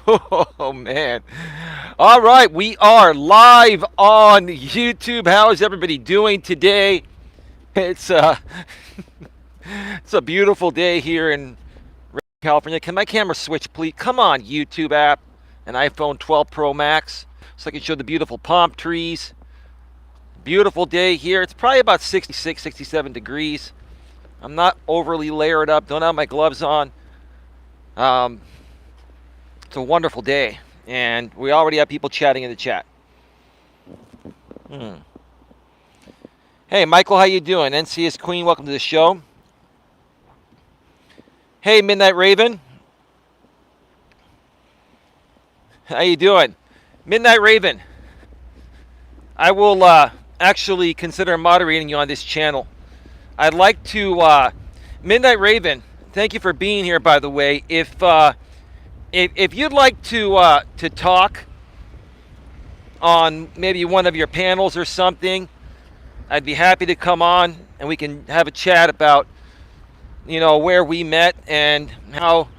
Oh man. All right, we are live on YouTube. How is everybody doing today? It's it's a beautiful day here in California. Can my camera switch, please? Come on, YouTube app, an iPhone 12 Pro Max, so I can show the beautiful palm trees. Beautiful day here. It's probably about 66, 67 degrees. I'm not overly layered up. Don't have my gloves on. Um, it's a wonderful day, and we already have people chatting in the chat. Hey, Michael, how you doing? NCS Queen, welcome to the show. Hey, Midnight Raven. How you doing? Midnight Raven. I will actually consider moderating you on this channel. I'd like to, Midnight Raven, thank you for being here, by the way. If you'd like to talk on maybe one of your panels or something, I'd be happy to come on and we can have a chat about, where we met and how,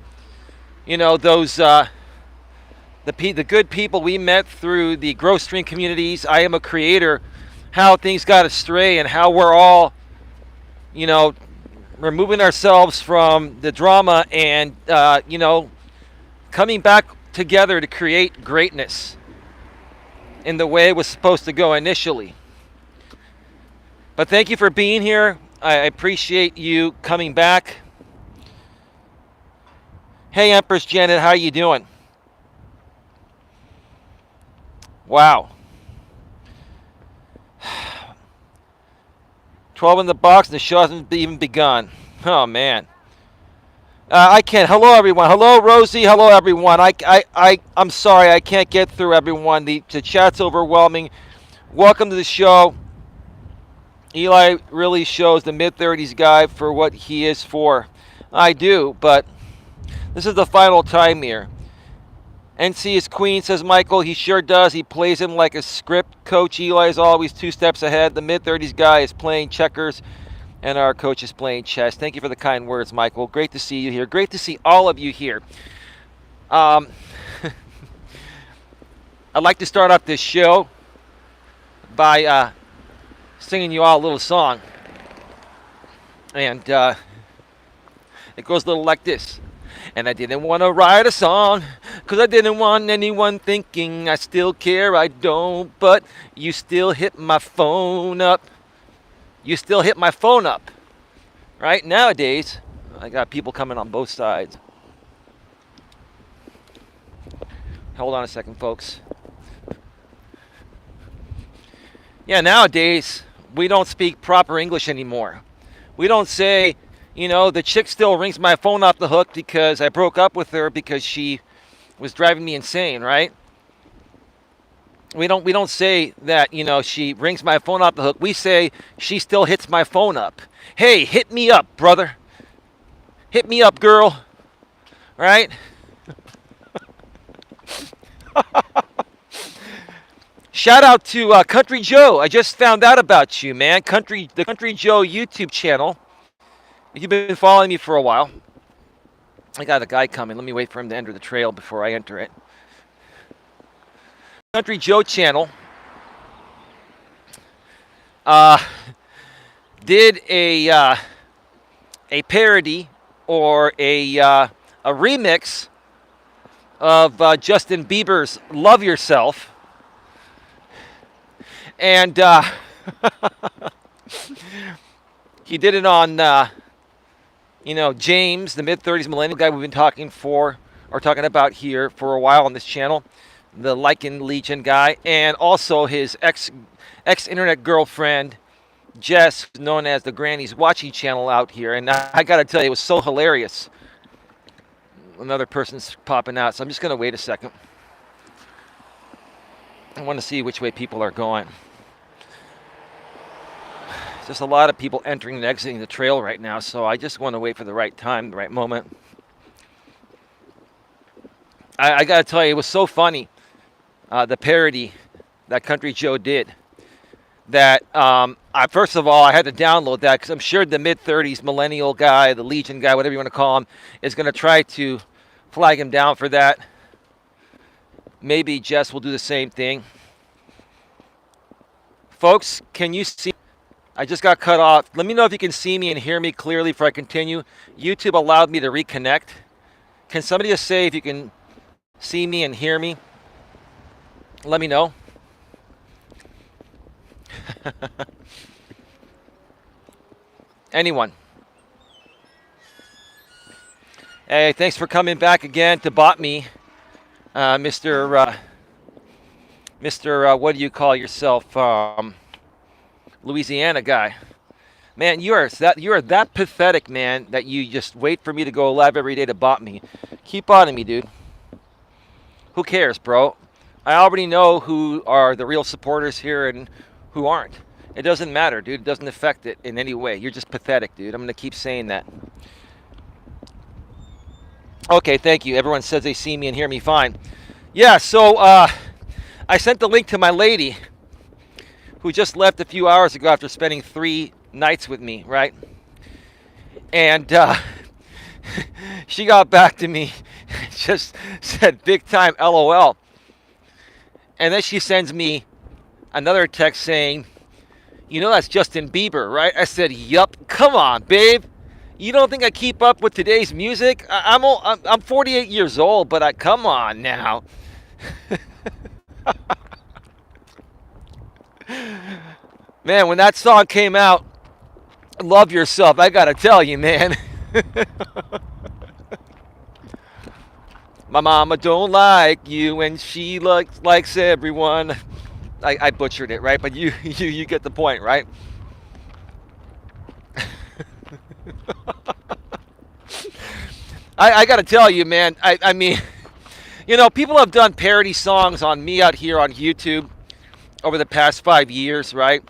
those the good people we met through the growth stream communities. I am a creator. How things got astray and how we're all, removing ourselves from the drama and coming back together to create greatness in the way it was supposed to go initially. But thank you for being here. I appreciate you coming back. Hey, Empress Janet, how you doing? Wow. 12 in the box and the show hasn't even begun. Oh, man. I can't. Hello, everyone. Hello, Rosie. Hello, everyone. I'm sorry. I can't get through everyone. The chat's overwhelming. Welcome to the show. Eli really shows the mid-30s guy for what he is for. I do, but this is the final time here. NC is Queen, says Michael. He sure does. He plays him like a script. Coach Eli is always 2 steps ahead. The mid-30s guy is playing checkers, and our coach is playing chess. Thank you for the kind words, Michael. Great to see you here. Great to see all of you here. I'd like to start off this show by singing you all a little song. And it goes a little like this. And I didn't want to write a song, 'cause I didn't want anyone thinking I still care. I don't, but you still hit my phone up. You still hit my phone up. Right? Nowadays, I got people coming on both sides. Hold on a second, folks. Yeah, nowadays, we don't speak proper English anymore. We don't say, the chick still rings my phone off the hook because I broke up with her because she was driving me insane, right? We don't say that, she rings my phone off the hook. We say she still hits my phone up. Hey, hit me up, brother. Hit me up, girl. Right? Shout out to Country Joe. I just found out about you, man. The Country Joe YouTube channel. You've been following me for a while. I got a guy coming. Let me wait for him to enter the trail before I enter it. Country Joe channel did a parody or a remix of Justin Bieber's "Love Yourself," and he did it on James, the mid-30s millennial guy we've been talking about here for a while on this channel, the Lycan Legion guy, and also his ex-internet girlfriend, Jess, known as the Granny's Watching channel out here. And I got to tell you, it was so hilarious. Another person's popping out, so I'm just going to wait a second. I want to see which way people are going. There's a lot of people entering and exiting the trail right now, so I just want to wait for the right time, the right moment. I got to tell you, it was so funny, the parody that Country Joe did, that first of all, I had to download that because I'm sure the mid-30s millennial guy, the Legion guy, whatever you want to call him, is going to try to Flag him down for that. Maybe Jess will do the same thing. Folks, can you see? I just got cut off. Let me know if you can see me and hear me clearly before I continue. YouTube allowed me to reconnect. Can somebody just say if you can see me and hear me? Let me know. Anyone? Hey, thanks for coming back again to bot me, Mr. What do you call yourself? Louisiana guy. Man, you are that pathetic, man, that you just wait for me to go live every day to bot me. Keep botting me, dude. Who cares, bro? I already know who are the real supporters here and who aren't. It doesn't matter, dude. It doesn't affect it in any way. You're just pathetic, dude. I'm going to keep saying that. Okay, thank you. Everyone says they see me and hear me fine. Yeah, so I sent the link to my lady who just left a few hours ago after spending 3 nights with me, right? And she got back to me, just said big time LOL. And then she sends me another text saying, you know that's Justin Bieber, right? I said, yup. Come on, babe. You don't think I keep up with today's music? I'm 48 years old, but come on now. Man, when that song came out, Love Yourself, I gotta tell you, man. My mama don't like you, and she likes everyone. I butchered it, right? But you get the point, right? I got to tell you, man, I mean, you know, people have done parody songs on me out here on YouTube over the past 5 years, right?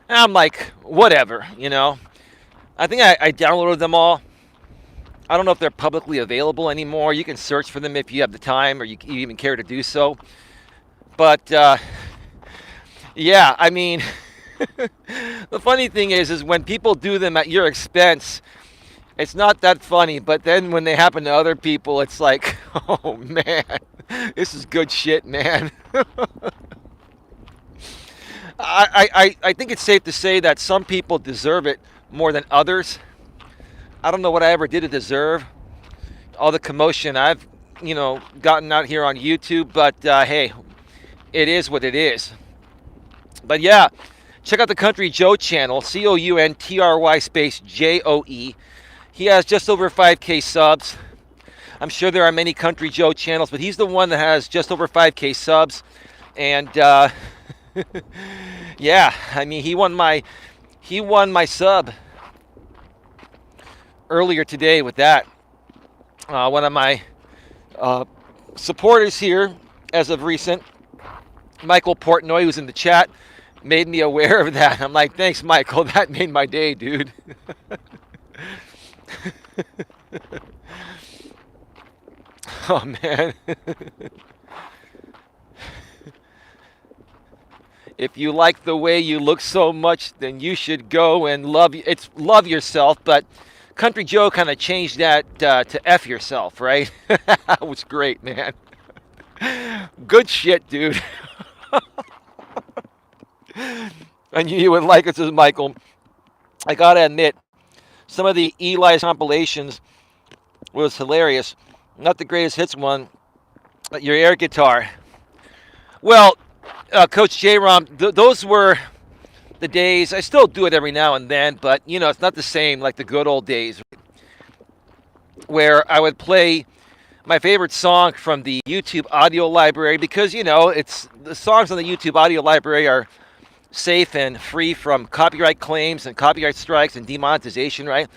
And I'm like, whatever, you know. I think I downloaded them all. I don't know if they're publicly available anymore. You can search for them if you have the time or you even care to do so. But, yeah, I mean, the funny thing is when people do them at your expense, it's not that funny. But then when they happen to other people, it's like, oh, man, this is good shit, man. I think it's safe to say that some people deserve it more than others. I don't know what I ever did to deserve all the commotion I've, gotten out here on YouTube. But, hey, it is what it is. But, yeah, check out the Country Joe channel, COUNTRY space JOE. He has just over 5K subs. I'm sure there are many Country Joe channels, but he's the one that has just over 5K subs. And, yeah, I mean, he won my sub earlier today with that. One of my supporters here, as of recent, Michael Portnoy, who's in the chat, made me aware of that. I'm like, thanks, Michael. That made my day, dude. Oh, man. If you like the way you look so much, then you should go and love yourself. But Country Joe kind of changed that to F yourself, right? That was great, man. Good shit, dude. I knew you would like it, says Michael. I gotta admit, some of the Eli's compilations was hilarious. Not the greatest hits one, but your air guitar. Well, Coach J-Rom, those were the days. I still do it every now and then, but, it's not the same like the good old days where I would play my favorite song from the YouTube audio library because, it's the songs on the YouTube audio library are safe and free from copyright claims and copyright strikes and demonetization, right?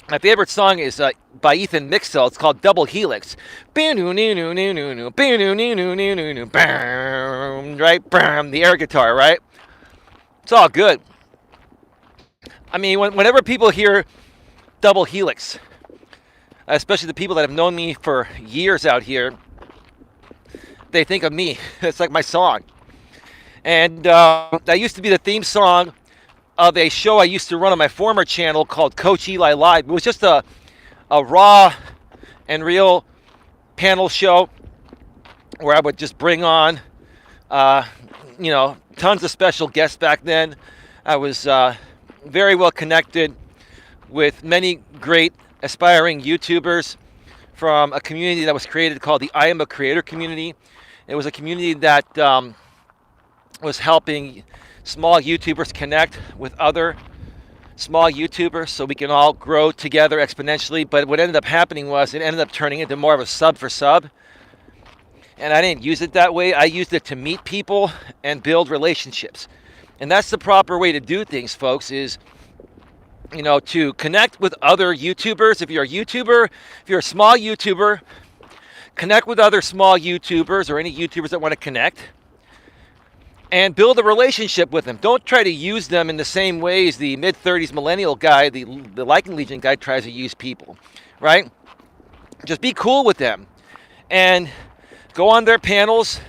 My favorite song is by Ethan Mixel. It's called Double Helix. Right? The air guitar, right? It's all good. I mean, whenever people hear Double Helix, especially the people that have known me for years out here, they think of me. It's like my song. And that used to be the theme song of a show I used to run on my former channel called Coach Eli Live. It was just a raw and reel panel show where I would just bring on, tons of special guests back then. I was very well connected with many great aspiring YouTubers from a community that was created called the I Am a Creator community. It was a community that was helping small YouTubers connect with other small YouTubers so we can all grow together exponentially. But what ended up happening was it ended up turning into more of a sub for sub. And I didn't use it that way. I used it to meet people and build relationships. And that's the proper way to do things, folks, is, to connect with other YouTubers. If you're a YouTuber, if you're a small YouTuber, connect with other small YouTubers or any YouTubers that want to connect and build a relationship with them. Don't try to use them in the same ways the mid-30s millennial guy, the Liking Legion guy, tries to use people, right? Just be cool with them and go on their panels.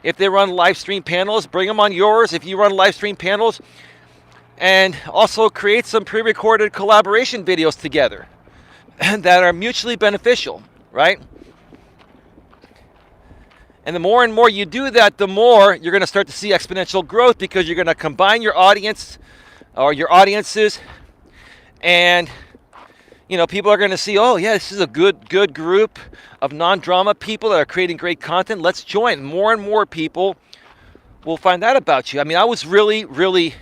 If they run live stream panels, bring them on yours. If you run live stream panels, and also create some pre-recorded collaboration videos together that are mutually beneficial, right? And the more and more you do that, the more you're going to start to see exponential growth, because you're going to combine your audience or your audiences, and people are going to see, oh yeah, this is a good group of non-drama people that are creating great content. Let's join. More and more people will find out about you. I mean, I was really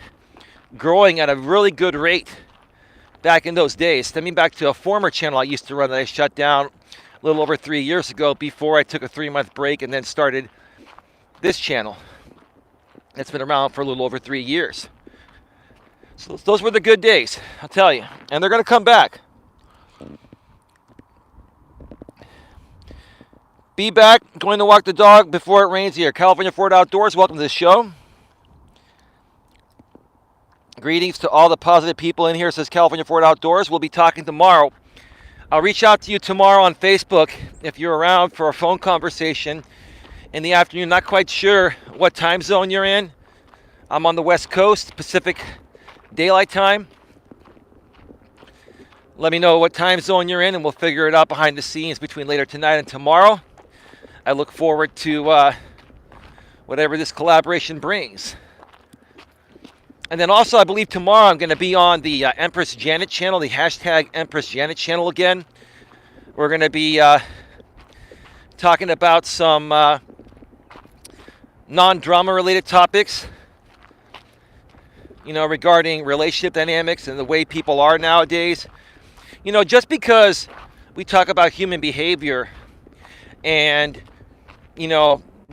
growing at a really good rate back in those days. Stemming back to a former channel I used to run that I shut down a little over 3 years ago, before I took a 3-month break and then started this channel. It's been around for a little over 3 years. So those were the good days, I'll tell you. And they're going to come back. Be back, going to walk the dog before it rains here. California Ford Outdoors, welcome to the show. Greetings to all the positive people in here, says California Ford Outdoors. We'll be talking tomorrow. I'll reach out to you tomorrow on Facebook if you're around for a phone conversation in the afternoon. Not quite sure what time zone you're in. I'm on the West Coast, Pacific Daylight Time. Let me know what time zone you're in, and we'll figure it out behind the scenes between later tonight and tomorrow. I look forward to whatever this collaboration brings. And then also, I believe tomorrow I'm going to be on the Empress Janet channel, the hashtag Empress Janet channel again. We're going to be talking about some non-drama related topics, regarding relationship dynamics and the way people are nowadays. Just because we talk about human behavior and,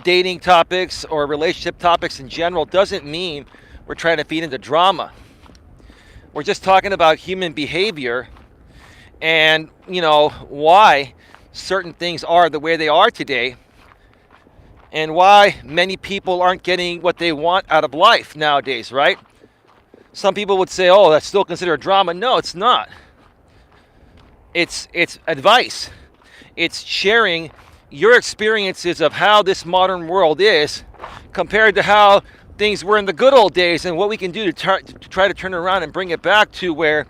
dating topics or relationship topics in general doesn't mean we're trying to feed into drama. We're just talking about human behavior and, why certain things are the way they are today, and why many people aren't getting what they want out of life nowadays, right? Some people would say, oh, that's still considered drama. No, it's not. It's advice. It's sharing your experiences of how this modern world is compared to how things were in the good old days, and what we can do to try to turn it around and bring it back to where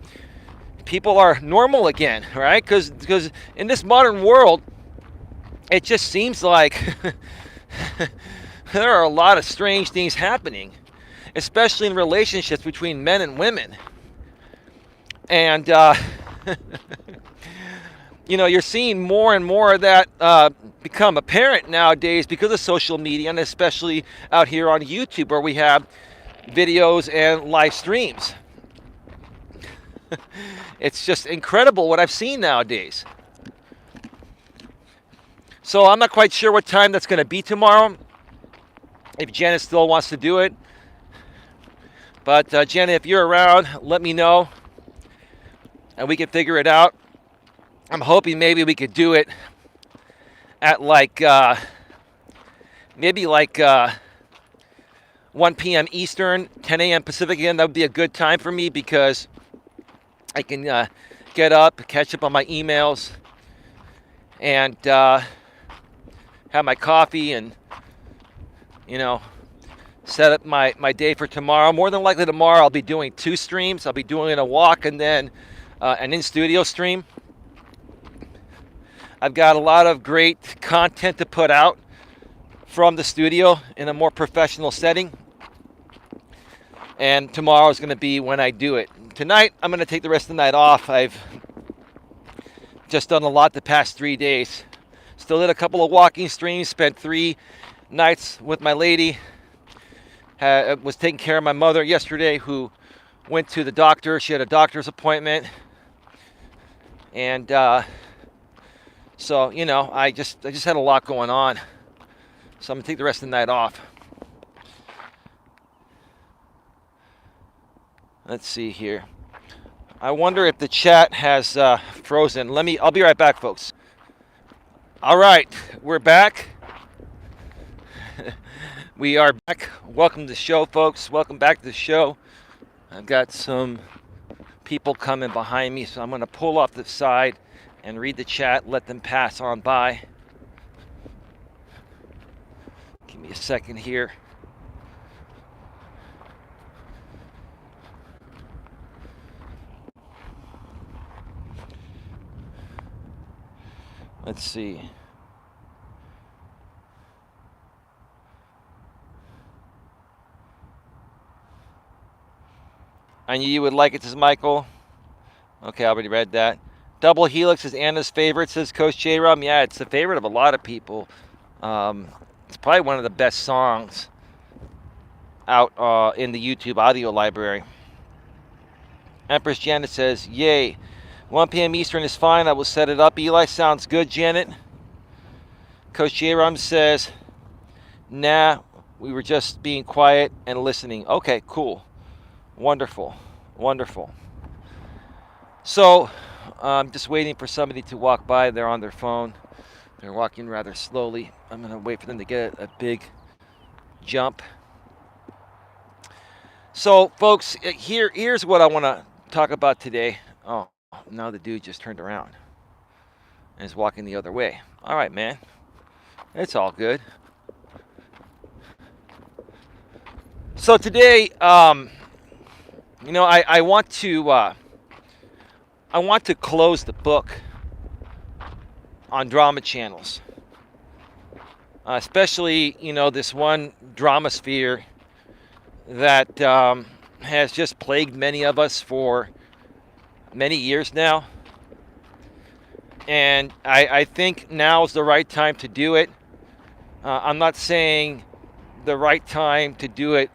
people are normal again, right? Because in this modern world, it just seems like there are a lot of strange things happening, especially in relationships between men and women. And, you're seeing more and more of that become apparent nowadays because of social media, and especially out here on YouTube, where we have videos and live streams. It's just incredible what I've seen nowadays. So I'm not quite sure what time that's going to be tomorrow, if Janet still wants to do it. But Janet, if you're around, let me know, and we can figure it out. I'm hoping maybe we could do it at maybe 1 p.m. Eastern, 10 a.m. Pacific. Again, that would be a good time for me, because I can get up, catch up on my emails, and have my coffee and, set up my day for tomorrow. More than likely tomorrow I'll be doing 2 streams. I'll be doing a walk and then an in-studio stream. I've got a lot of great content to put out from the studio in a more professional setting. And tomorrow is going to be when I do it. Tonight, I'm going to take the rest of the night off. I've just done a lot the past 3 days. Still did a couple of walking streams, spent 3 nights with my lady. Was taking care of my mother yesterday, who went to the doctor. She had a doctor's appointment. And so, you know, I just had a lot going on. So I'm going to take the rest of the night off. Let's see here. I wonder if the chat has frozen. I'll be right back, folks. All right, we're back. We are back. Welcome to the show, folks. Welcome back to the show. I've got some people coming behind me, so I'm going to pull off the side and read the chat, let them pass on by. Give me a second here. Let's see. I knew you would like it, says Michael. Okay, I already read that. Double Helix is Anna's favorite, says Coach J-Rum. Yeah, it's the favorite of a lot of people. It's probably one of the best songs out in the YouTube audio library. Empress Janet says, yay. 1 p.m. Eastern is fine. I will set it up. Eli, sounds good, Janet. Coach J-Rum says, nah, we were just being quiet and listening. Okay, cool. Wonderful. Wonderful. So, I'm just waiting for somebody to walk by. They're on their phone. They're walking rather slowly. I'm going to wait for them to get a big jump. So, folks, here's what I want to talk about today. Oh, now the dude just turned around and is walking the other way. All right, man. It's all good. So today, you know, I want to close the book on drama channels, especially, you know, this one drama sphere that has just plagued many of us for many years now. And I think now is the right time to do it. I'm not saying the right time to do it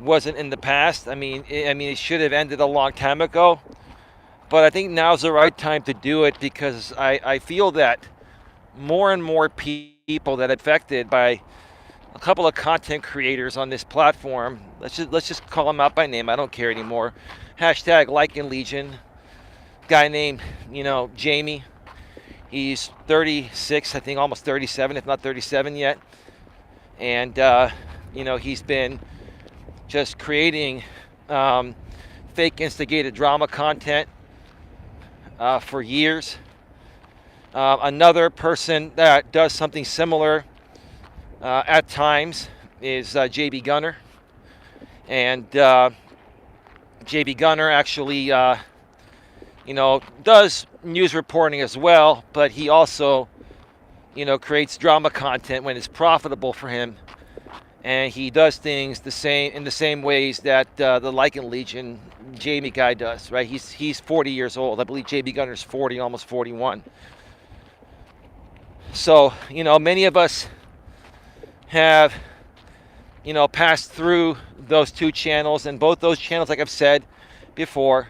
wasn't in the past. I mean, it should have ended a long time ago. But I think now's the right time to do it because I feel that more and more people that are affected by a couple of content creators on this platform, let's just call them out by name. I don't care anymore. Hashtag Lycan Legion. Guy named, you know, Jamie. He's 36, I think almost 37, if not 37 yet. And, you know, he's been just creating fake instigated drama content for years. Another person that does something similar at times is JB Gunner. And JB Gunner actually, you know, does news reporting as well, but he also, you know, creates drama content when it's profitable for him. And he does things in the same ways that the Lycan Legion Jamie guy does, right? He's 40 years old. I believe JB Gunner's 40, almost 41. So, you know, many of us have, you know, passed through those two channels, and both those channels, like I've said before,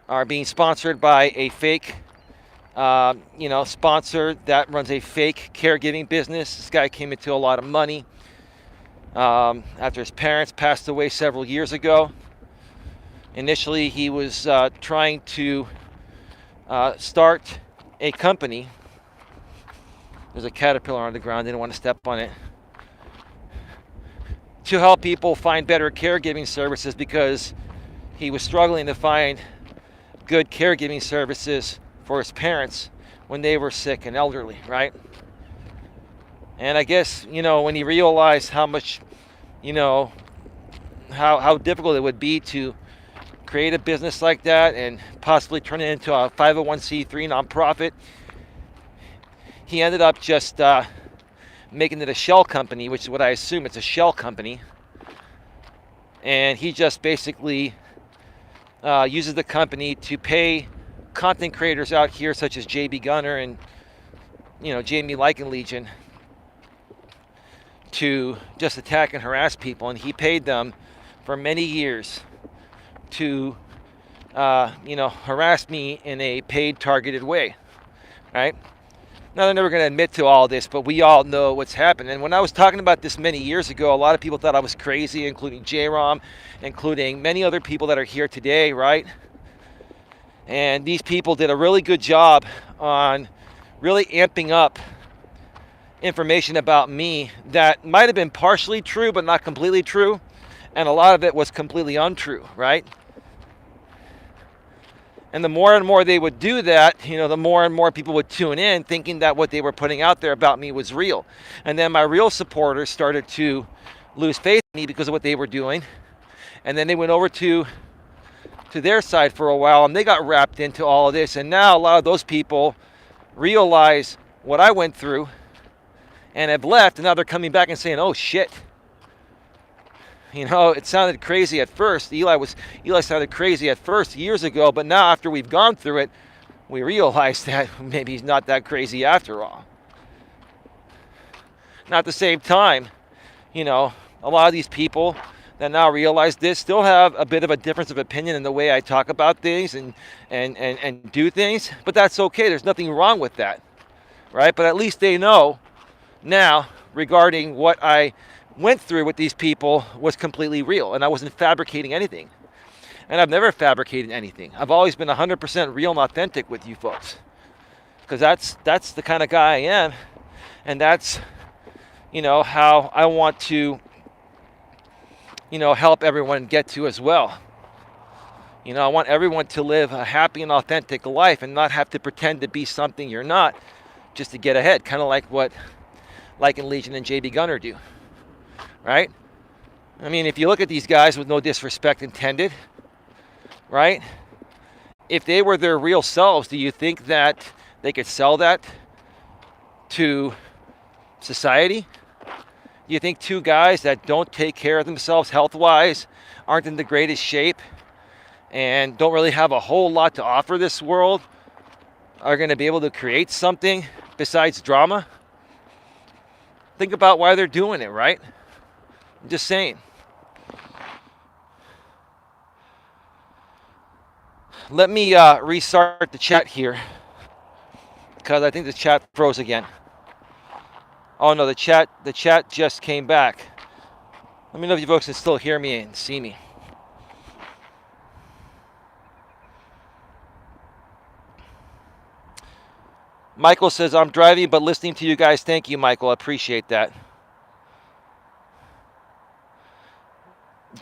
are being sponsored by a fake, you know, sponsor that runs a fake caregiving business. This guy came into a lot of money after his parents passed away several years ago. Initially, he was trying to start a company. There's a caterpillar on the ground. Didn't want to step on it. To help people find better caregiving services because he was struggling to find good caregiving services for his parents when they were sick and elderly, right? And I guess, you know, when he realized how much, you know, how difficult it would be to create a business like that and possibly turn it into a 501c3 nonprofit, he ended up just making it a shell company, which is what I assume it's a shell company. And he just basically uses the company to pay content creators out here, such as JB Gunner and Jamie Lycan Legion, to just attack and harass people. And he paid them for many years to harass me in a paid, targeted way, right? Now, they're never going to admit to all this, but we all know what's happened. And when I was talking about this many years ago, a lot of people thought I was crazy, including J-Rom, including many other people that are here today, right? And these people did a really good job on really amping up information about me that might have been partially true, but not completely true. And a lot of it was completely untrue, right? And the more and more they would do that, the more and more people would tune in thinking that what they were putting out there about me was real. And then my real supporters started to lose faith in me because of what they were doing. And then they went over to their side for a while, and they got wrapped into all of this. And now a lot of those people realize what I went through and have left, and now they're coming back and saying, oh shit. It sounded crazy at first. Eli sounded crazy at first years ago, but now after we've gone through it, we realize that maybe he's not that crazy after all. Now at the same time, a lot of these people that now realize this still have a bit of a difference of opinion in the way I talk about things and do things, but that's okay. There's nothing wrong with that, right? But at least they know now regarding what I went through with these people was completely real, and I wasn't fabricating anything. And I've never fabricated anything. I've always been 100% real and authentic with you folks, because that's the kind of guy I am, and that's how I want to help everyone get to as well. I want everyone to live a happy and authentic life and not have to pretend to be something you're not just to get ahead, kind of like what Lycan Legion and JB Gunner do. Right? I mean, if you look at these guys, with no disrespect intended, right? If they were their real selves, do you think that they could sell that to society? Do you think two guys that don't take care of themselves health-wise, aren't in the greatest shape, and don't really have a whole lot to offer this world, are going to be able to create something besides drama? Think about why they're doing it, right? I'm just saying. Let me restart the chat here, because I think the chat froze again. Oh no, the chat just came back. Let me know if you folks can still hear me and see me. Michael says, I'm driving but listening to you guys. Thank you, Michael. I appreciate that.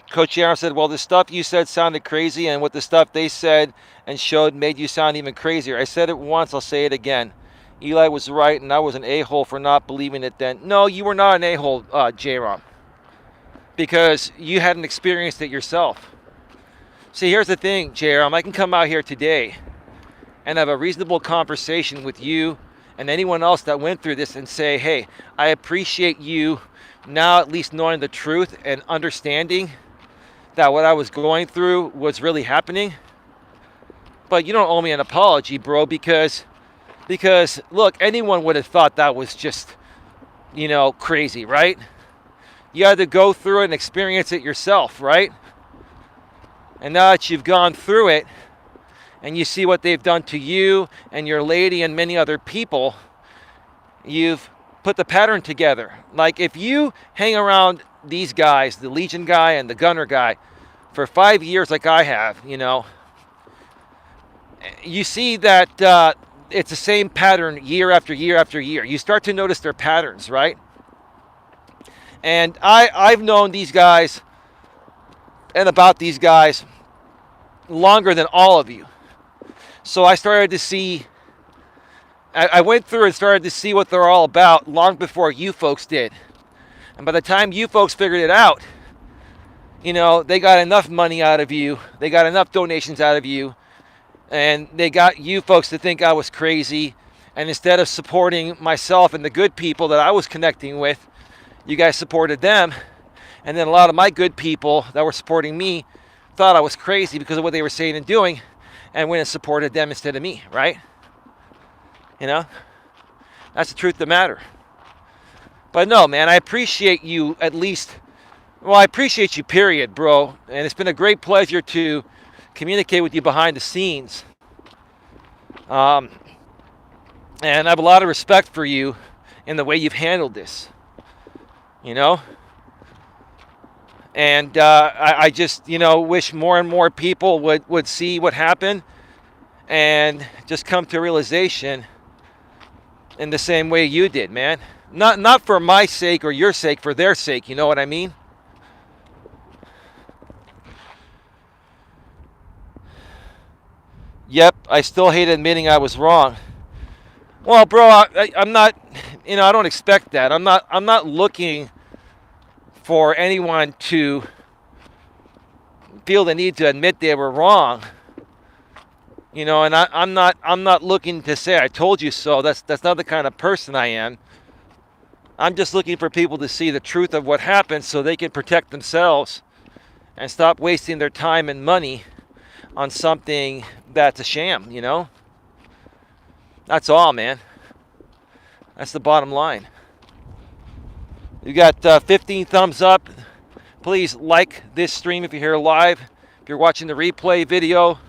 Coach Aaron said, well, the stuff you said sounded crazy, and what the stuff they said and showed made you sound even crazier. I said it once, I'll say it again. Eli was right, and I was an a-hole for not believing it then. No, you were not an a-hole, J-Rom, because you hadn't experienced it yourself. See, here's the thing, J-Rom. I can come out here today and have a reasonable conversation with you and anyone else that went through this and say, hey, I appreciate you now at least knowing the truth and understanding that what I was going through was really happening. But you don't owe me an apology, bro, because look, anyone would have thought that was just, crazy, right? You had to go through it and experience it yourself, right? And now that you've gone through it and you see what they've done to you and your lady and many other people, you've put the pattern together. Like, if you hang around these guys, the Legion guy and the Gunner guy, for 5 years like I have, you see that it's the same pattern year after year after year. You start to notice their patterns, right? And I've known these guys and about these guys longer than all of you. So I started to see, I went through and started to see what they're all about long before you folks did. And by the time you folks figured it out, they got enough money out of you, they got enough donations out of you, and they got you folks to think I was crazy And instead of supporting myself and the good people that I was connecting with, you guys supported them. And then a lot of my good people that were supporting me thought I was crazy because of what they were saying and doing, and went and supported them instead of me, right? You know? That's the truth of the matter. But no, man, I appreciate you at least. Well, I appreciate you, period, bro. And it's been a great pleasure to communicate with you behind the scenes. And I have a lot of respect for you in the way you've handled this. You know? And I just, wish more and more people would see what happened and just come to a realization in the same way you did, man. Not for my sake or your sake, for their sake, you know what I mean? Yep, I still hate admitting I was wrong. Well, bro, I'm not, I don't expect that. I'm not looking for anyone to feel the need to admit they were wrong. And I'm not looking to say I told you so. That's not the kind of person I am. I'm just looking for people to see the truth of what happened so they can protect themselves and stop wasting their time and money on something that's a sham, That's all, man. That's the bottom line. You got 15 thumbs up. Please like this stream if you're here live. If you're watching the replay video,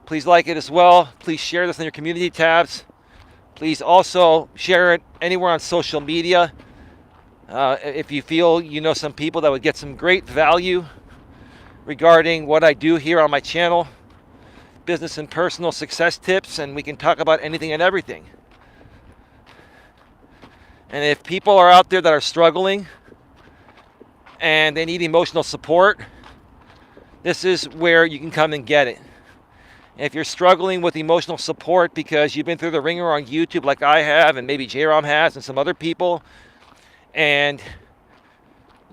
please like it as well. Please share this in your community tabs. Please also share it anywhere on social media. If you feel you know some people that would get some great value regarding what I do here on my channel, business and personal success tips, and we can talk about anything and everything. And if people are out there that are struggling and they need emotional support, this is where you can come and get it. If you're struggling with emotional support because you've been through the ringer on YouTube like I have, and maybe J-Rom has, and some other people, and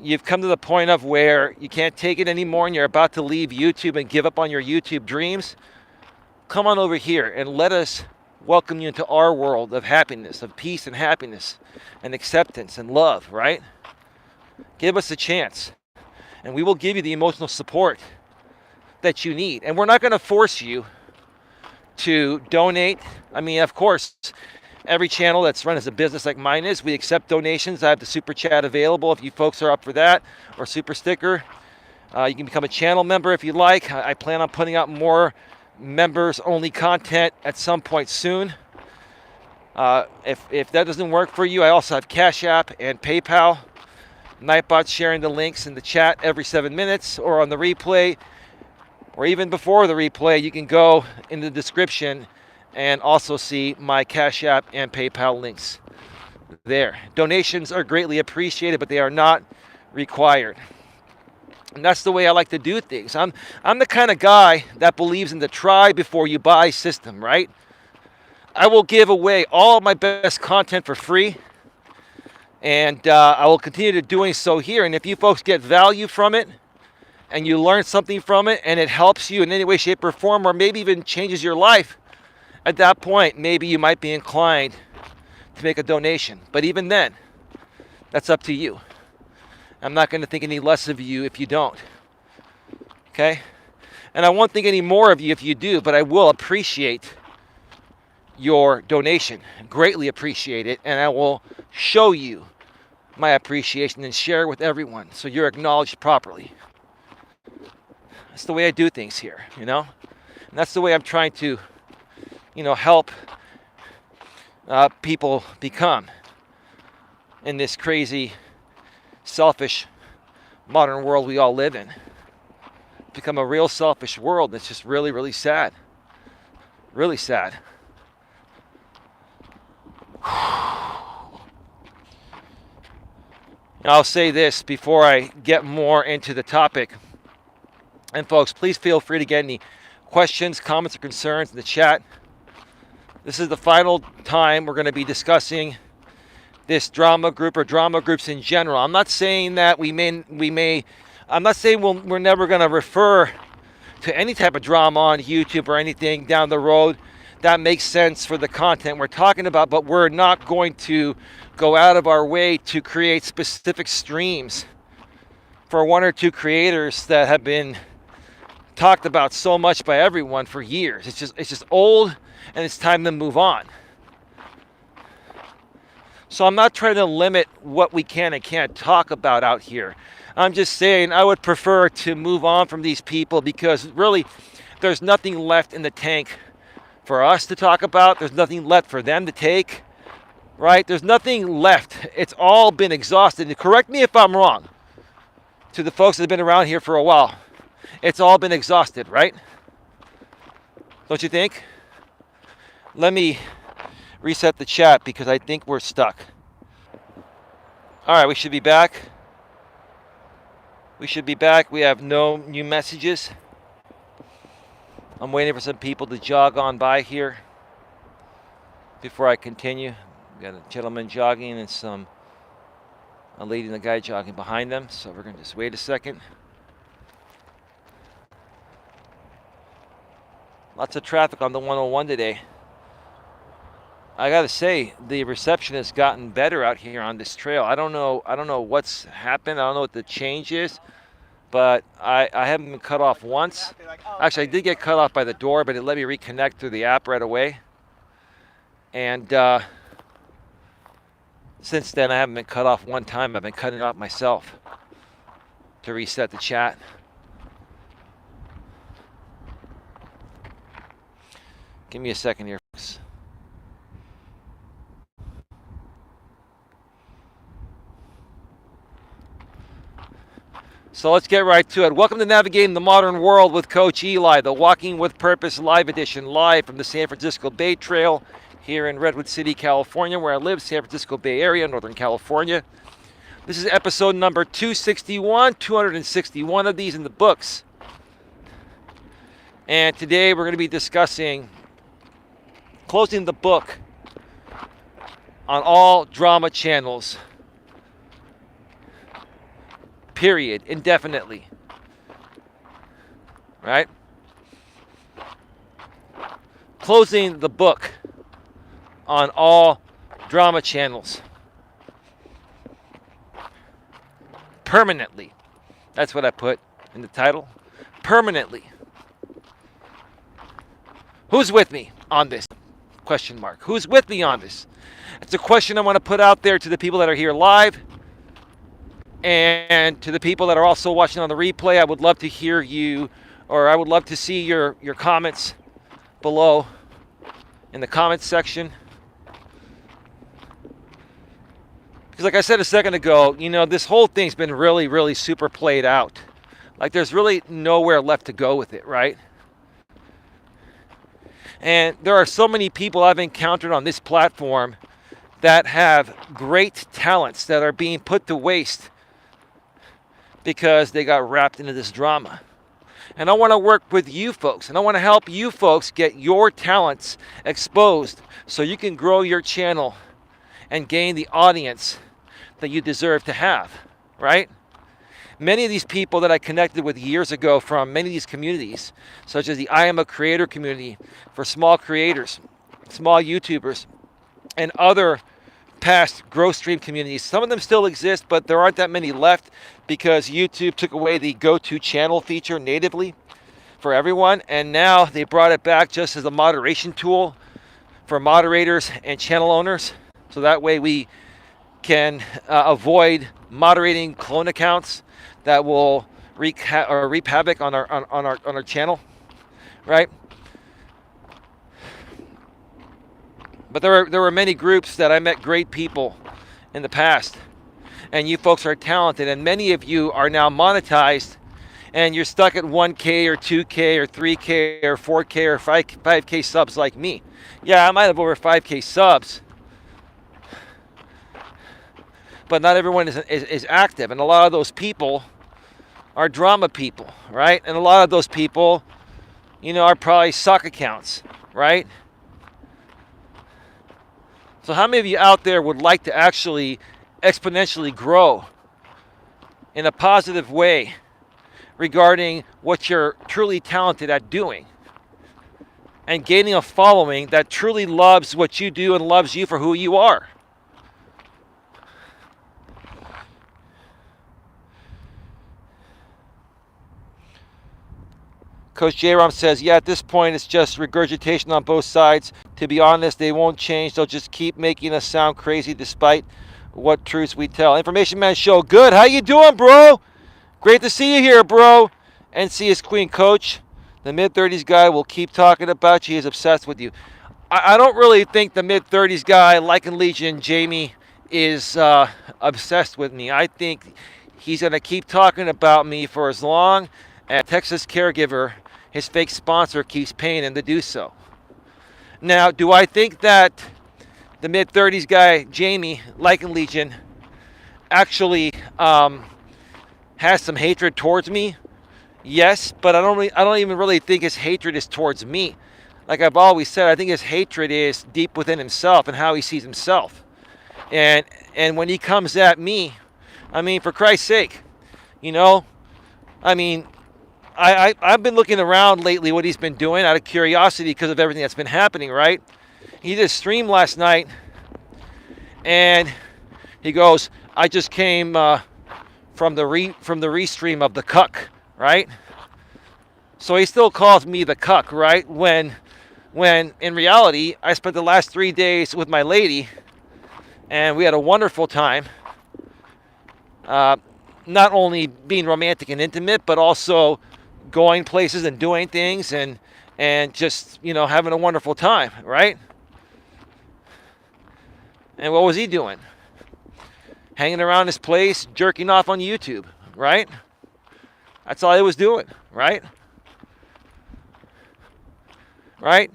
you've come to the point of where you can't take it anymore and you're about to leave YouTube and give up on your YouTube dreams, come on over here and let us welcome you into our world of happiness, of peace and happiness and acceptance and love, right? Give us a chance and we will give you the emotional support that you need. And we're not going to force you to donate. I mean, of course, every channel that's run as a business like mine is, we accept donations. I have the super chat available if you folks are up for that, or super sticker. You can become a channel member if you like. I plan on putting out more members only content at some point soon. If that doesn't work for you, I also have Cash App and PayPal. Nightbot's sharing the links in the chat every 7 minutes or on the replay, or even before the replay. You can go in the description and also see my Cash App and PayPal links there. Donations are greatly appreciated, but they are not required. And that's the way I like to do things. I'm the kind of guy that believes in the try before you buy system, right? I will give away all of my best content for free, and I will continue to doing so here. And if you folks get value from it, and you learn something from it, and it helps you in any way, shape, or form, or maybe even changes your life, at that point, maybe you might be inclined to make a donation. But even then, that's up to you. I'm not going to think any less of you if you don't. Okay? And I won't think any more of you if you do, but I will appreciate your donation. Greatly appreciate it. And I will show you my appreciation and share it with everyone so you're acknowledged properly. That's the way I do things here, And that's the way I'm trying to, help people become in this crazy, selfish, modern world we all live in. Become a real selfish world that's just really, really sad. Really sad. I'll say this before I get more into the topic. And folks, please feel free to get any questions, comments, or concerns in the chat. This is the final time we're going to be discussing this drama group or drama groups in general. I'm not saying that I'm not saying we're never going to refer to any type of drama on YouTube or anything down the road. that makes sense for the content we're talking about, but we're not going to go out of our way to create specific streams for one or two creators that have been talked about so much by everyone for years. It's just old, and it's time to move on. So I'm not trying to limit what we can and can't talk about out here. I'm just saying I would prefer to move on from these people, because really there's nothing left in the tank for us to talk about. There's nothing left for them to take, right? There's nothing left. It's all been exhausted. And correct me if I'm wrong, to the folks that have been around here for a while. It's all been exhausted, right? Don't you think? Let me reset the chat because I think we're stuck. All right, we should be back. We should be back. We have no new messages. I'm waiting for some people to jog on by here before I continue. We got a gentleman jogging and a lady and a guy jogging behind them. So we're going to just wait a second. Lots of traffic on the 101 today. I gotta say, the reception has gotten better out here on this trail. I don't know what's happened. I don't know what the change is, but I haven't been cut off once. Actually, I did get cut off by the door, but it let me reconnect through the app right away. And since then, I haven't been cut off one time. I've been cutting it off myself to reset the chat. Give me a second here, folks. So let's get right to it. Welcome to Navigating the Modern World with Coach Eli, the Walking with Purpose live edition, live from the San Francisco Bay Trail here in Redwood City, California, where I live, San Francisco Bay Area, Northern California. This is episode number 261, 261 of these in the books. And today we're going to be discussing closing the book on all drama channels. Period. Indefinitely. Right? Closing the book on all drama channels. Permanently. That's what I put in the title. Permanently. Who's with me on this? Question mark. Who's with me on this? It's a question I want to put out there to the people that are here live. And to the people that are also watching on the replay, I would love to hear you, or I would love to see your comments below in the comments section. Because like I said a second ago, this whole thing's been really, really super played out. Like there's really nowhere left to go with it, right? And there are so many people I've encountered on this platform that have great talents that are being put to waste because they got wrapped into this drama. And I want to work with you folks, and I want to help you folks get your talents exposed so you can grow your channel and gain the audience that you deserve to have, right? Many of these people that I connected with years ago from many of these communities, such as the I Am a Creator community for small creators, small YouTubers, and other past growth stream communities. Some of them still exist, but there aren't that many left because YouTube took away the go-to channel feature natively for everyone, and now they brought it back just as a moderation tool for moderators and channel owners, so that way we can avoid moderating clone accounts that will wreak havoc on our channel, right? But there were many groups that I met great people in the past, and you folks are talented, and many of you are now monetized, and you're stuck at 1K or 2K or 3K or 4K or 5K subs like me. Yeah, I might have over 5K subs, but not everyone is active, and a lot of those people are drama people, right? And a lot of those people, are probably sock accounts, right? So how many of you out there would like to actually exponentially grow in a positive way regarding what you're truly talented at doing? and gaining a following that truly loves what you do and loves you for who you are. Coach J-Rom says, yeah, at this point, it's just regurgitation on both sides. To be honest, they won't change. They'll just keep making us sound crazy despite what truths we tell. Information Man Show, good. How you doing, bro? Great to see you here, bro. NC is Queen, Coach. The mid-30s guy will keep talking about you. He's obsessed with you. I don't really think the mid-30s guy, like in Legion, Jamie, is obsessed with me. I think he's going to keep talking about me for as long as Texas Caregiver, his fake sponsor, keeps paying him to do so. Now, do I think that the mid-30s guy, Jamie, like in Legion, actually has some hatred towards me? Yes, but I don't even really think his hatred is towards me. Like I've always said, I think his hatred is deep within himself and how he sees himself. And when he comes at me, I mean, for Christ's sake, you know, I mean, I've been looking around lately what he's been doing out of curiosity because of everything that's been happening, right? He did a stream last night, and he goes, I just came from the restream of the cuck, right? So he still calls me the cuck, right? When in reality, I spent the last 3 days with my lady, and we had a wonderful time. Not only being romantic and intimate, but also going places and doing things and just, you know, having a wonderful time, right? And what was he doing? Hanging around his place, jerking off on YouTube, right? That's all he was doing, right? Right?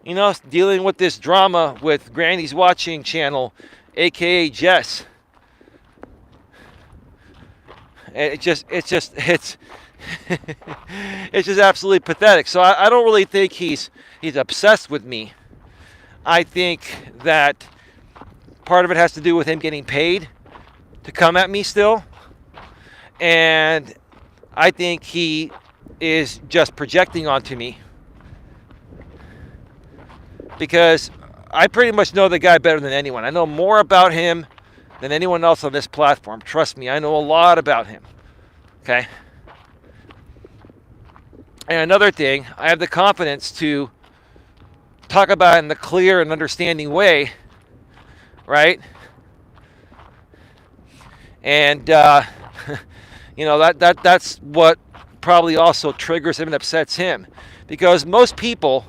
You know, dealing with this drama with Granny's Watching Channel, aka Jess. It's just it's just absolutely pathetic. So I don't really think he's obsessed with me. I think that part of it has to do with him getting paid to come at me still. And I think he is just projecting onto me. Because I pretty much know the guy better than anyone. I know more about him than anyone else on this platform. Trust me, I know a lot about him. Okay? And another thing, I have the confidence to talk about it in a clear and understanding way, right? And you know, that's what probably also triggers him and upsets him, because most people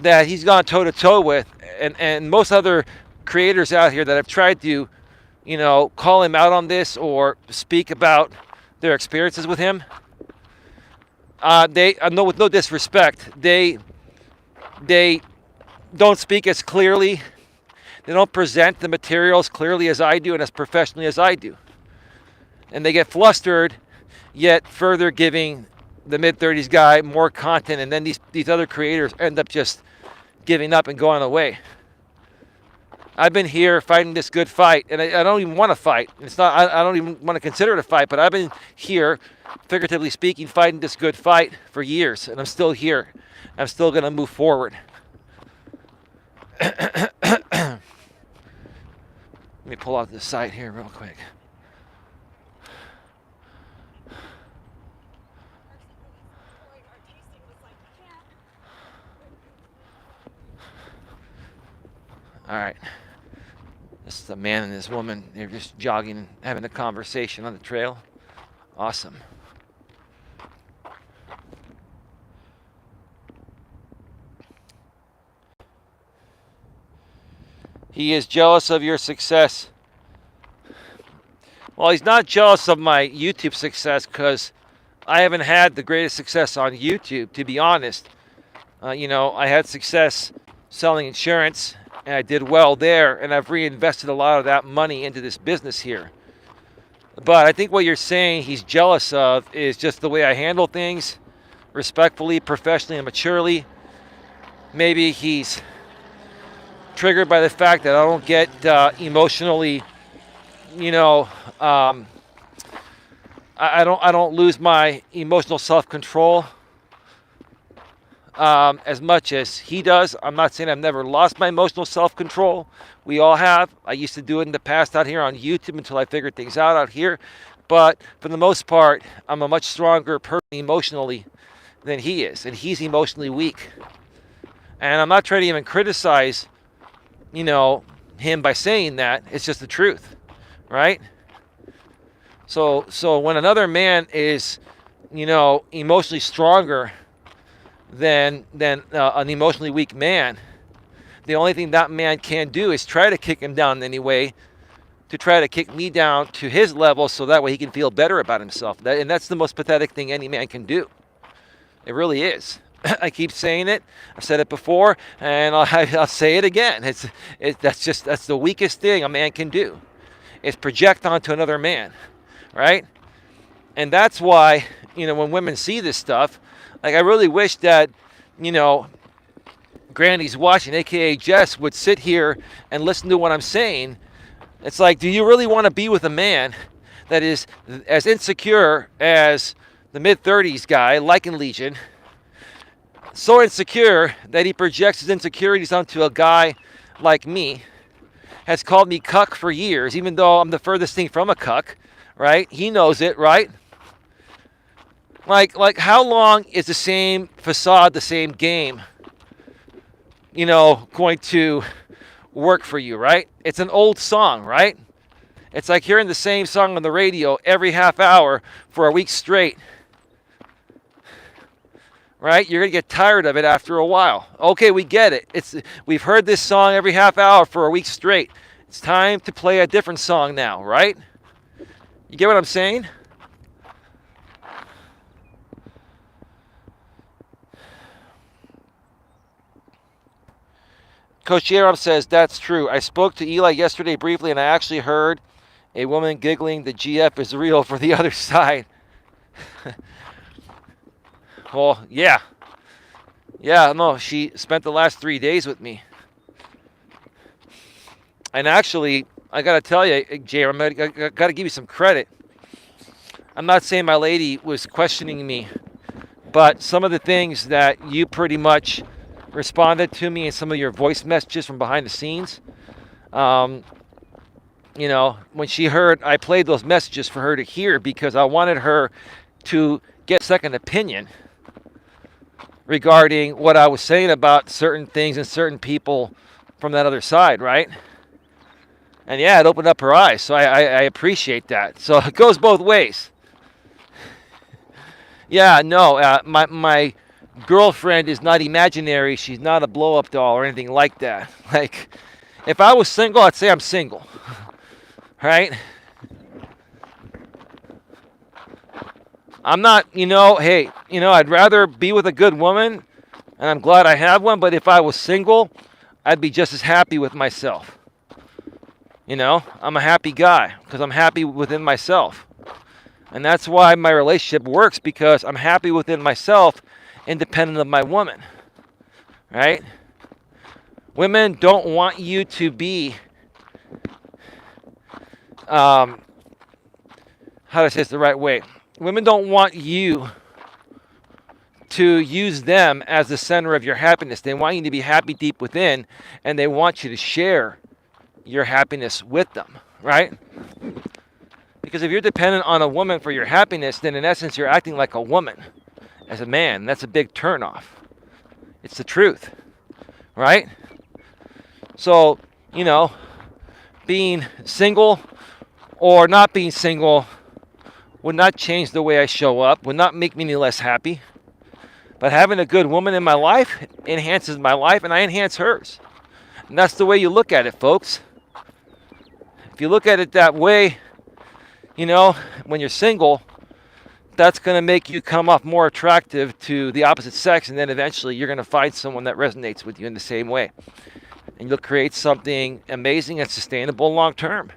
that he's gone toe-to-toe with, and most other creators out here that have tried to, you know, call him out on this or speak about their experiences with him, they, no, with no disrespect, they don't speak as clearly, they don't present the materials clearly as I do and as professionally as I do. And they get flustered, yet further giving the mid-30s guy more content, and then these other creators end up just giving up and going away. I've been here fighting this good fight, and I don't even want to fight. It's not. I don't even want to consider it a fight, but I've been here, figuratively speaking, fighting this good fight for years, and I'm still here. I'm still going to move forward. Let me pull out the side here real quick. All right. This is a man and this woman. They're just jogging and having a conversation on the trail. Awesome. He is jealous of your success. Well, he's not jealous of my YouTube success because I haven't had the greatest success on YouTube, to be honest. You know, I had success selling insurance, and I did well there, and I've reinvested a lot of that money into this business here. But I think what you're saying he's jealous of is just the way I handle things, respectfully, professionally, and maturely. Maybe he's triggered by the fact that I don't get emotionally, you know, I don't lose my emotional self-control. as much as he does. I'm not saying I've never lost my emotional self-control. We all have. I used to do it in the past out here on YouTube until I figured things out here. But for the most part, I'm a much stronger person emotionally than he is, and he's emotionally weak. And I'm not trying to even criticize, him by saying that. It's just the truth, right? So when another man is, emotionally stronger than an emotionally weak man, the only thing that man can do is try to kick him down in any way, to try to kick me down to his level, so that way he can feel better about himself. And that's the most pathetic thing any man can do. It really is. I keep saying it. I've said it before, and I'll say it again. That's the weakest thing a man can do, is project onto another man, right? And that's why, when women see this stuff, like, I really wish that, Granny's watching, aka Jess, would sit here and listen to what I'm saying. It's like, do you really want to be with a man that is as insecure as the mid-30s guy, Lycan Legion, so insecure that he projects his insecurities onto a guy like me, has called me cuck for years, even though I'm the furthest thing from a cuck, right? He knows it, right? Like how long is the same facade, the same game, going to work for you, right? It's an old song, right? It's like hearing the same song on the radio every half hour for a week straight, right? You're going to get tired of it after a while. Okay, we get it. We've heard this song every half hour for a week straight. It's time to play a different song now, right? You get what I'm saying? Coach Eli says, that's true. I spoke to Eli yesterday briefly, and I actually heard a woman giggling. The GF is real for the other side. Well, yeah. Yeah, no, she spent the last 3 days with me. And actually, I got to tell you, Jay, I got to give you some credit. I'm not saying my lady was questioning me, but some of the things that you pretty much responded to me in some of your voice messages from behind the scenes, when she heard, I played those messages for her to hear, because I wanted her to get a second opinion regarding what I was saying about certain things and certain people from that other side, right? And yeah, it opened up her eyes, so I appreciate that. So it goes both ways. Yeah, no, my girlfriend is not imaginary. She's not a blow-up doll or anything like that. Like, if I was single, I'd say I'm single, right? I'm not, hey, I'd rather be with a good woman, and I'm glad I have one, but if I was single, I'd be just as happy with myself. I'm a happy guy because I'm happy within myself. And that's why my relationship works, because I'm happy within myself, independent of my woman, right? Women don't want you to be, how do I say this the right way? Women don't want you to use them as the center of your happiness. They want you to be happy deep within, and they want you to share your happiness with them, right? Because if you're dependent on a woman for your happiness, then in essence you're acting like a woman as a man. That's a big turnoff. It's the truth, right? So, being single or not being single would not change the way I show up, would not make me any less happy. But having a good woman in my life enhances my life, and I enhance hers. And that's the way you look at it, folks. If you look at it that way, when you're single, that's going to make you come off more attractive to the opposite sex, and then eventually you're going to find someone that resonates with you in the same way. And you'll create something amazing and sustainable long term.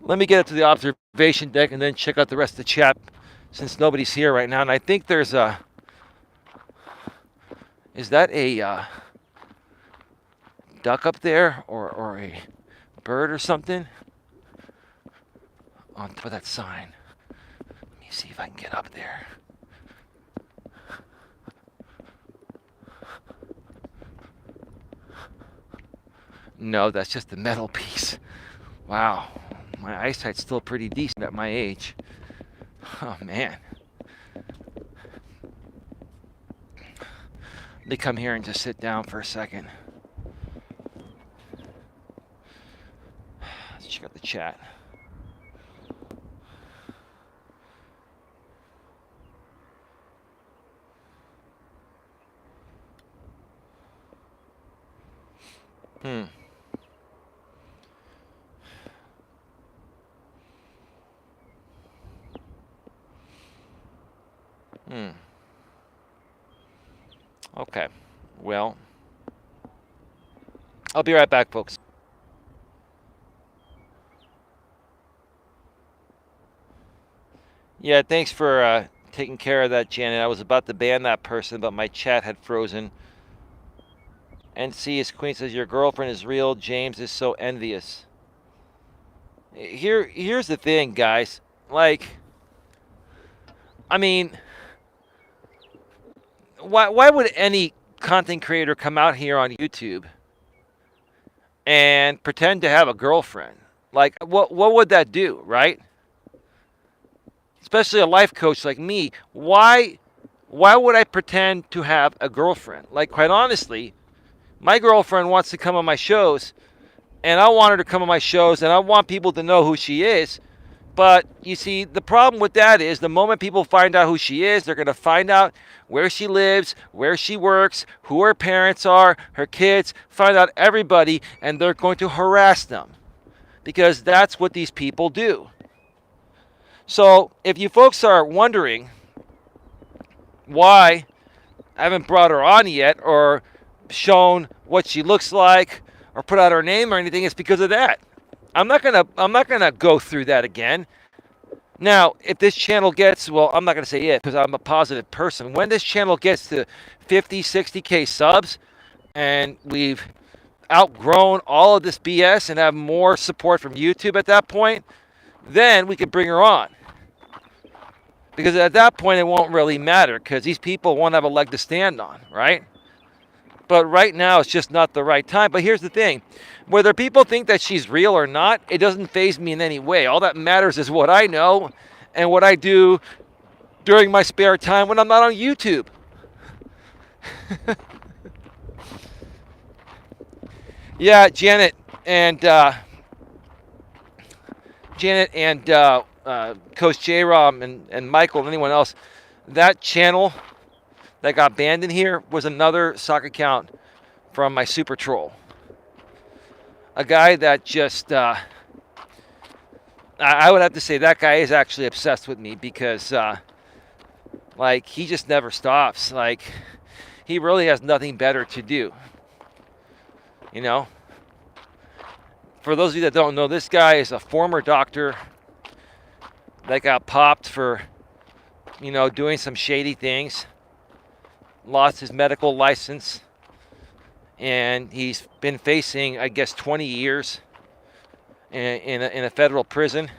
Let me get up to the observation deck and then check out the rest of the chat, since nobody's here right now. And I think there's a... Is that a duck up there, or a bird or something? on top of that sign. Let me see if I can get up there. No, that's just the metal piece. Wow, my eyesight's still pretty decent at my age. Oh man. Let me come here and just sit down for a second. Let's check out the chat. Okay. Well, I'll be right back, folks. Yeah, thanks for taking care of that, Janet. I was about to ban that person, but my chat had frozen. NC is Queen says your girlfriend is real. James is so envious. Here's the thing, guys. Like, I mean, why would any content creator come out here on YouTube and pretend to have a girlfriend? Like, what would that do, right? Especially a life coach like me. Why would I pretend to have a girlfriend? Like, quite honestly, my girlfriend wants to come on my shows, and I want her to come on my shows, and I want people to know who she is. But you see, the problem with that is the moment people find out who she is, they're going to find out where she lives, where she works, who her parents are, her kids, find out everybody, and they're going to harass them. Because that's what these people do. So if you folks are wondering why I haven't brought her on yet or shown what she looks like or put out her name or anything, it's because of that. I'm not gonna go through that again. Now, if this channel gets, well, I'm not gonna say it because I'm a positive person. When this channel gets to 50, 60K subs and we've outgrown all of this BS and have more support from YouTube at that point, then we can bring her on. Because at that point, it won't really matter because these people won't have a leg to stand on, right? But right now, it's just not the right time. But here's the thing. Whether people think that she's real or not, it doesn't faze me in any way. All that matters is what I know and what I do during my spare time when I'm not on YouTube. Yeah, Janet and Coach J-Rom and Michael and anyone else, that channel that got banned in here was another sock account from my super troll. A guy that just, I would have to say that guy is actually obsessed with me because, like, he just never stops. Like, he really has nothing better to do. You know? For those of you that don't know, this guy is a former doctor that got popped for, you know, doing some shady things. Lost his medical license. And he's been facing, I guess, 20 years in a federal prison.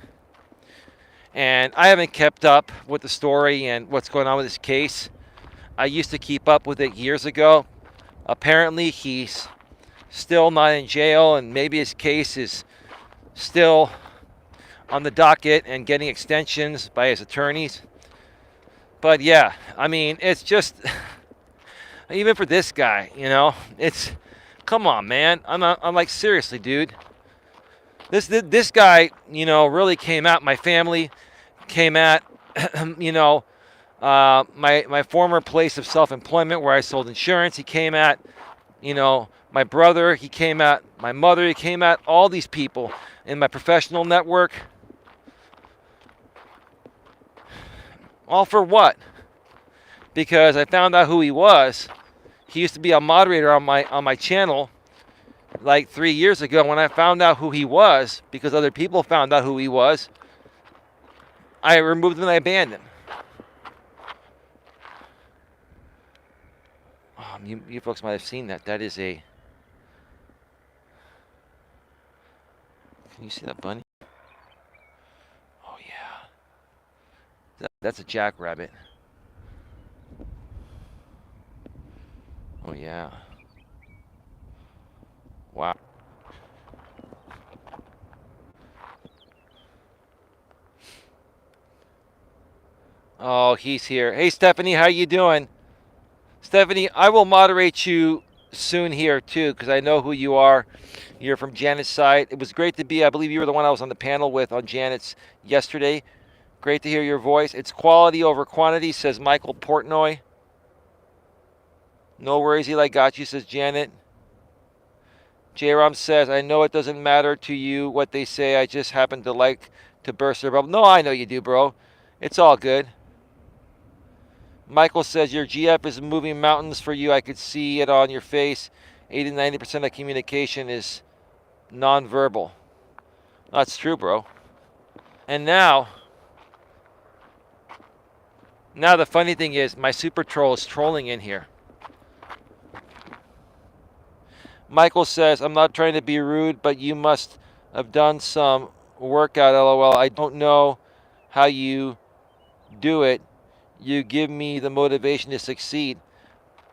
And I haven't kept up with the story and what's going on with this case. I used to keep up with it years ago. Apparently, he's still not in jail, and maybe his case is still on the docket and getting extensions by his attorneys. But yeah, I mean, it's just, even for this guy, you know, it's, come on, man. I'm like, seriously, dude. This guy, you know, really came at my family, came at, you know, my former place of self-employment where I sold insurance. He came at, you know, my brother. He came at my mother. He came at all these people in my professional network. All for what? Because I found out who he was. He used to be a moderator on my channel like 3 years ago. When I found out who he was, because other people found out who he was, I removed him and I banned him. You folks might have seen that. That is a... Can you see that bunny? Oh, That's a jackrabbit. Oh, yeah. Wow. Oh, he's here. Hey, Stephanie, how you doing? Stephanie, I will moderate you soon here, too, because I know who you are. You're from Janet's side. It was great to be, I believe you were the one I was on the panel with on Janet's yesterday. Great to hear your voice. It's quality over quantity, says Michael Portnoy. No worries, Eli got you, says Janet. J-Rom says, I know it doesn't matter to you what they say. I just happen to like to burst their bubble. No, I know you do, bro. It's all good. Michael says, your GF is moving mountains for you. I could see it on your face. 80-90% of communication is nonverbal. That's true, bro. And now the funny thing is, my super troll is trolling in here. Michael says, I'm not trying to be rude, but you must have done some workout, LOL. I don't know how you do it. You give me the motivation to succeed.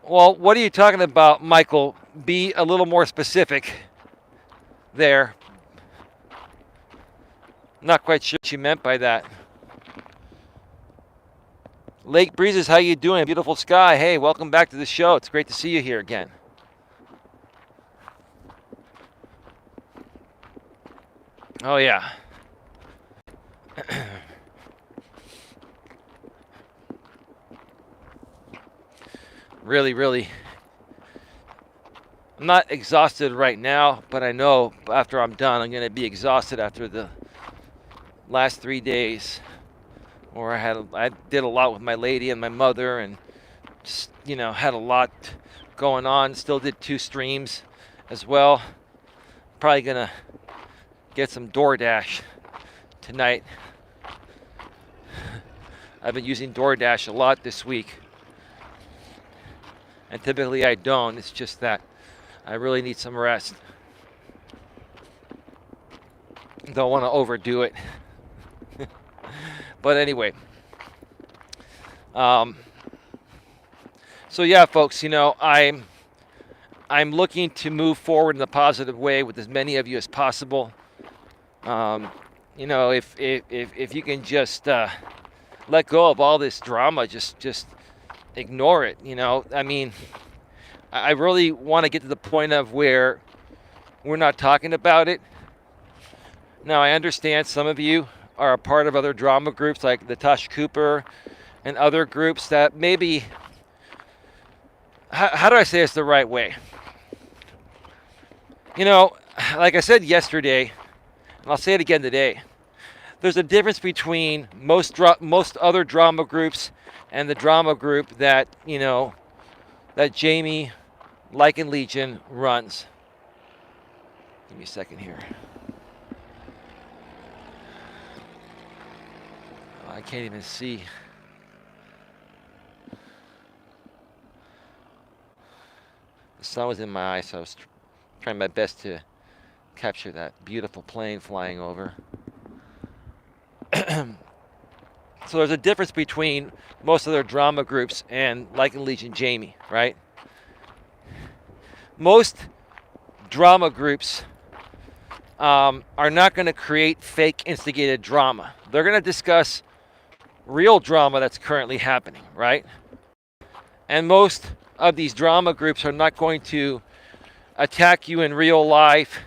Well, what are you talking about, Michael? Be a little more specific there. Not quite sure what you meant by that. Lake Breezes, how you doing? Beautiful sky. Hey, welcome back to the show. It's great to see you here again. Oh, yeah. Really. I'm not exhausted right now, but I know after I'm done, I'm going to be exhausted after the last 3 days. Where I did a lot with my lady and my mother, and just, had a lot going on. Still did 2 streams as well. Probably going to get some DoorDash tonight. I've been using DoorDash a lot this week. And typically I don't. It's just that I really need some rest. Don't want to overdo it. But anyway. So yeah, folks, I'm looking to move forward in a positive way with as many of you as possible. If you can just let go of all this drama, just ignore it. I really want to get to the point of where we're not talking about it. Now, I understand some of you are a part of other drama groups like the Tosh Cooper and other groups that maybe, how do I say this the right way? Like I said yesterday, and I'll say it again today, there's a difference between most other drama groups and the drama group that, that Jamie, Lycan Legion, runs. Give me a second here. Oh, I can't even see. The sun was in my eyes, so I was trying my best to capture that beautiful plane flying over. So there's a difference between most of their drama groups and Lycan Legion Jamie, right? Most drama groups are not going to create fake instigated drama. They're going to discuss real drama that's currently happening, right? And most of these drama groups are not going to attack you in real life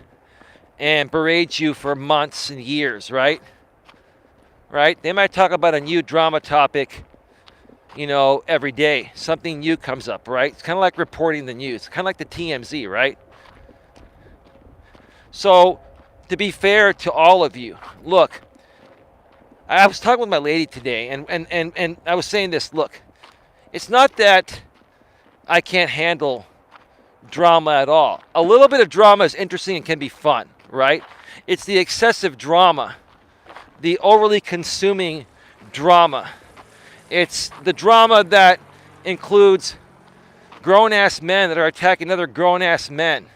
and berate you for months and years, right? Right? They might talk about a new drama topic, every day. Something new comes up, right? It's kind of like reporting the news. Kind of like the TMZ, right? So, to be fair to all of you, look, I was talking with my lady today, and I was saying this, look, it's not that I can't handle drama at all. A little bit of drama is interesting and can be fun, right? It's the excessive drama, the overly consuming drama. It's the drama that includes grown-ass men that are attacking other grown-ass men,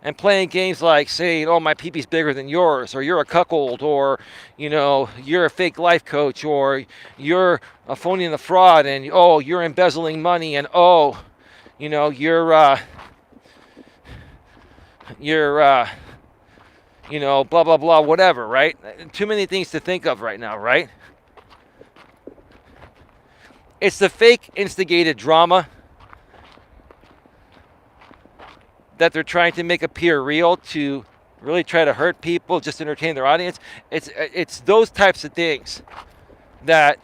and playing games like saying, "Oh, my peepee's bigger than yours," or "You're a cuckold," or "You're a fake life coach," or "You're a phony and a fraud," and "Oh, you're embezzling money," and "Oh, you're blah blah blah, whatever." Right? Too many things to think of right now, right? It's the fake instigated drama that they're trying to make appear real to really try to hurt people, just entertain their audience. It's those types of things that,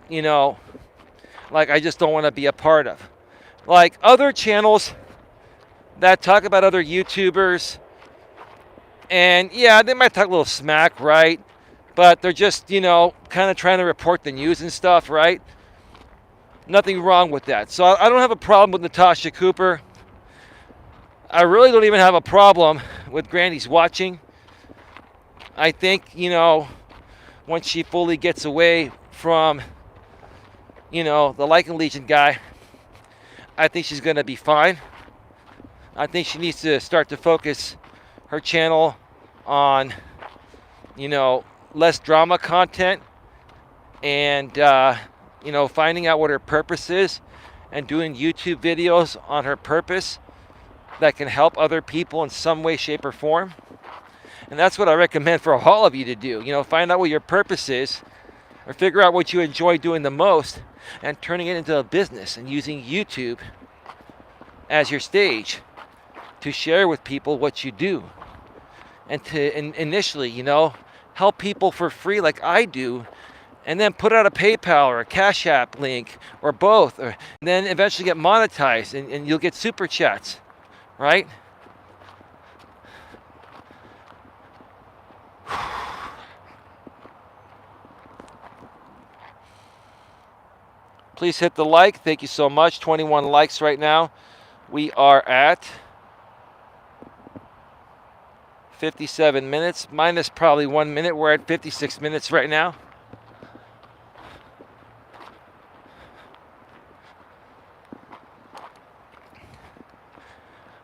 like, I just don't want to be a part of. Like other channels that talk about other YouTubers, and yeah, they might talk a little smack, right? But they're just, kind of trying to report the news and stuff, right? Nothing wrong with that. So I don't have a problem with Natasha Cooper. I really don't even have a problem with Grandy's watching. I think, once she fully gets away from, the Lycan Legion guy, I think she's going to be fine. I think she needs to start to focus her channel on, less drama content and, finding out what her purpose is and doing YouTube videos on her purpose that can help other people in some way, shape, or form. And that's what I recommend for all of you to do. Find out what your purpose is, or figure out what you enjoy doing the most, and turning it into a business and using YouTube as your stage to share with people what you do. And to initially, help people for free like I do, and then put out a PayPal or a Cash App link or both, and then eventually get monetized and you'll get super chats, right? Please hit the like. Thank you so much. 21 likes right now. We are at 57 minutes, minus probably 1 minute. We're at 56 minutes right now.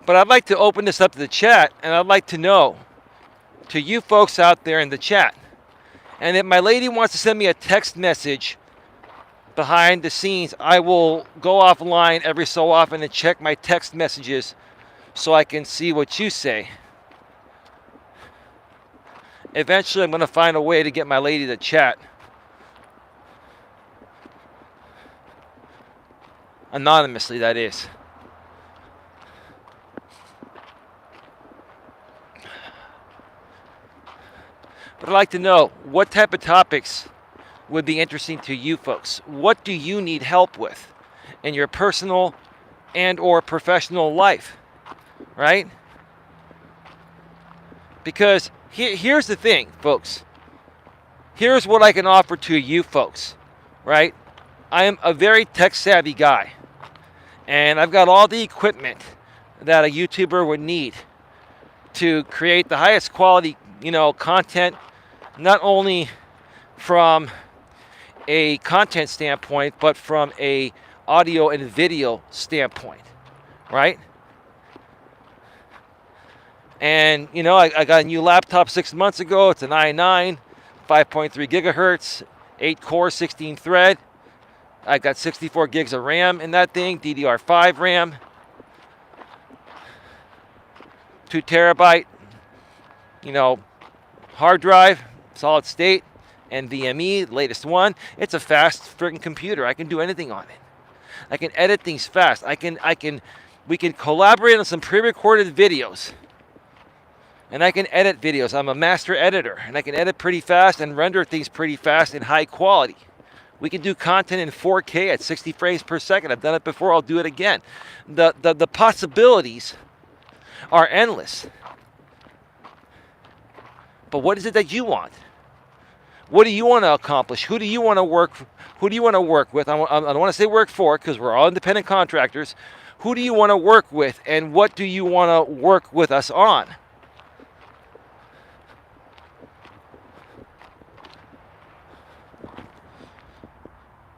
But I'd like to open this up to the chat, and I'd like to know, to you folks out there in the chat, and if my lady wants to send me a text message behind the scenes, I will go offline every so often and check my text messages so I can see what you say. Eventually, I'm going to find a way to get my lady to chat. Anonymously, that is. But I'd like to know, what type of topics would be interesting to you folks? What do you need help with in your personal and or professional life, right? Because here's the thing, folks. Here's what I can offer to you folks, right? I am a very tech-savvy guy, and I've got all the equipment that a YouTuber would need to create the highest quality, content, not only from a content standpoint, but from a audio and video standpoint, right? And, I got a new laptop 6 months ago. It's an i9, 5.3 gigahertz, 8 core, 16 thread. I got 64 gigs of RAM in that thing, DDR5 RAM, 2 terabyte, hard drive, solid state, NVMe, latest one. It's a fast friggin' computer. I can do anything on it. I can edit things fast. We can collaborate on some pre-recorded videos. And I can edit videos. I'm a master editor, and I can edit pretty fast and render things pretty fast in high quality. We can do content in 4K at 60 frames per second. I've done it before. I'll do it again. The possibilities are endless. But what is it that you want? What do you want to accomplish? Who do you want to work? Who do you want to work with? I don't want to say work for, because we're all independent contractors. Who do you want to work with, and what do you want to work with us on?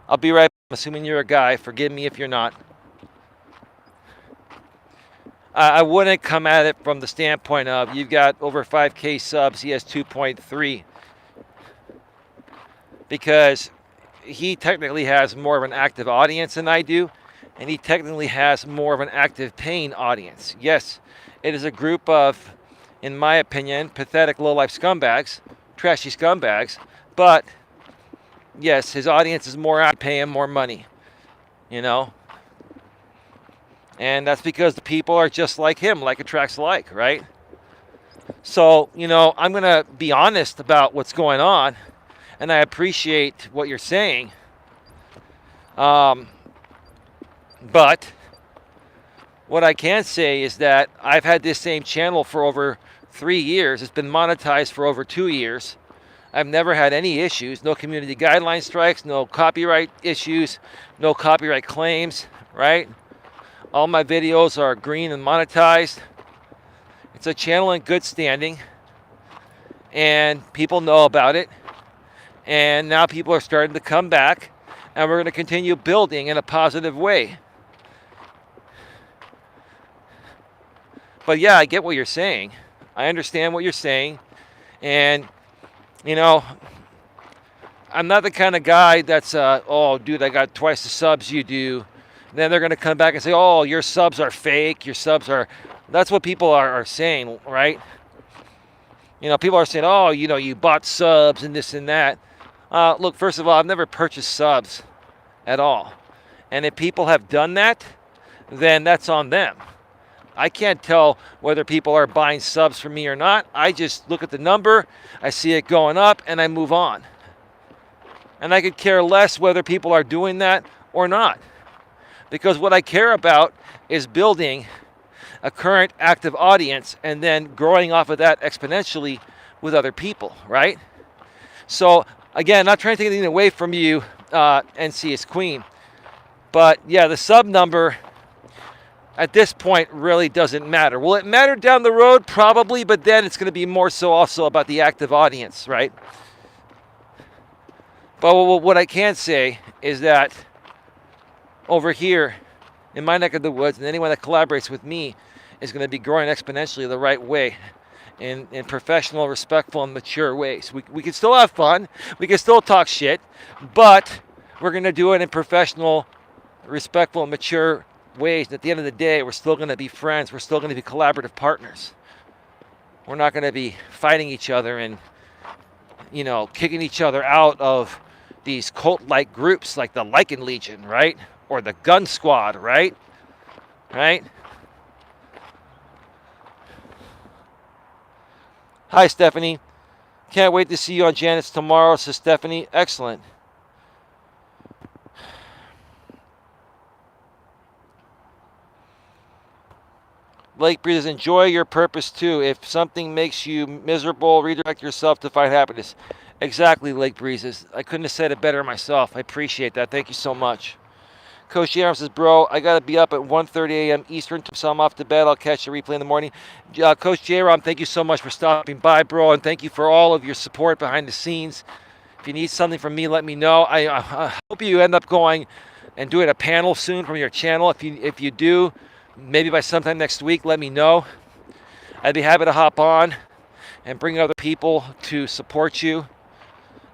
I'll be right back. I'm assuming you're a guy. Forgive me if you're not. I wouldn't come at it from the standpoint of you've got over 5K subs, he has 2.3, because he technically has more of an active audience than I do, and he technically has more of an active paying audience. Yes, it is a group of, in my opinion, pathetic low-life scumbags, trashy scumbags, but yes, his audience is more out paying more money, you know? And that's because the people are just like him, like attracts like, right? So, I'm going to be honest about what's going on, and I appreciate what you're saying. But what I can say is that I've had this same channel for over 3 years. It's been monetized for over 2 years. I've never had any issues, no community guideline strikes, no copyright issues, no copyright claims, right? All my videos are green and monetized. It's a channel in good standing, and people know about it. And now people are starting to come back, and we're going to continue building in a positive way. But yeah, I get what you're saying. I understand what you're saying. And, I'm not the kind of guy that's, oh, dude, I got twice the subs you do. Then they're going to come back and say, oh, your subs are fake. Your subs are... That's what people are saying, right? People are saying, oh, you bought subs and this and that. Look, first of all, I've never purchased subs at all. And if people have done that, then that's on them. I can't tell whether people are buying subs from me or not. I just look at the number, I see it going up, and I move on. And I could care less whether people are doing that or not. Because what I care about is building a current active audience and then growing off of that exponentially with other people, right? So, again, not trying to take anything away from you, NC is Queen. But, yeah, the sub number at this point really doesn't matter. Will it matter down the road? Probably, but then it's going to be more so also about the active audience, right? But what I can say is that over here in my neck of the woods, and anyone that collaborates with me is going to be growing exponentially the right way, in professional, respectful, and mature ways. We can still have fun. We can still talk shit, but we're going to do it in professional, respectful, and mature ways. And at the end of the day, we're still going to be friends. We're still going to be collaborative partners. We're not going to be fighting each other and, kicking each other out of these cult-like groups like the Lycan Legion, right? Or the Gun Squad, right? Right? Hi, Stephanie. Can't wait to see you on Janet's tomorrow, says Stephanie. Excellent. Lake Breezes, enjoy your purpose too. If something makes you miserable, redirect yourself to find happiness. Exactly, Lake Breezes. I couldn't have said it better myself. I appreciate that. Thank you so much. Coach Eli says, bro, I got to be up at 1:30 a.m. Eastern, so I'm off to bed. I'll catch the replay in the morning. Coach J-Rom, thank you so much for stopping by, bro, and thank you for all of your support behind the scenes. If you need something from me, let me know. I hope you end up going and doing a panel soon from your channel. If you do, maybe by sometime next week, let me know. I'd be happy to hop on and bring other people to support you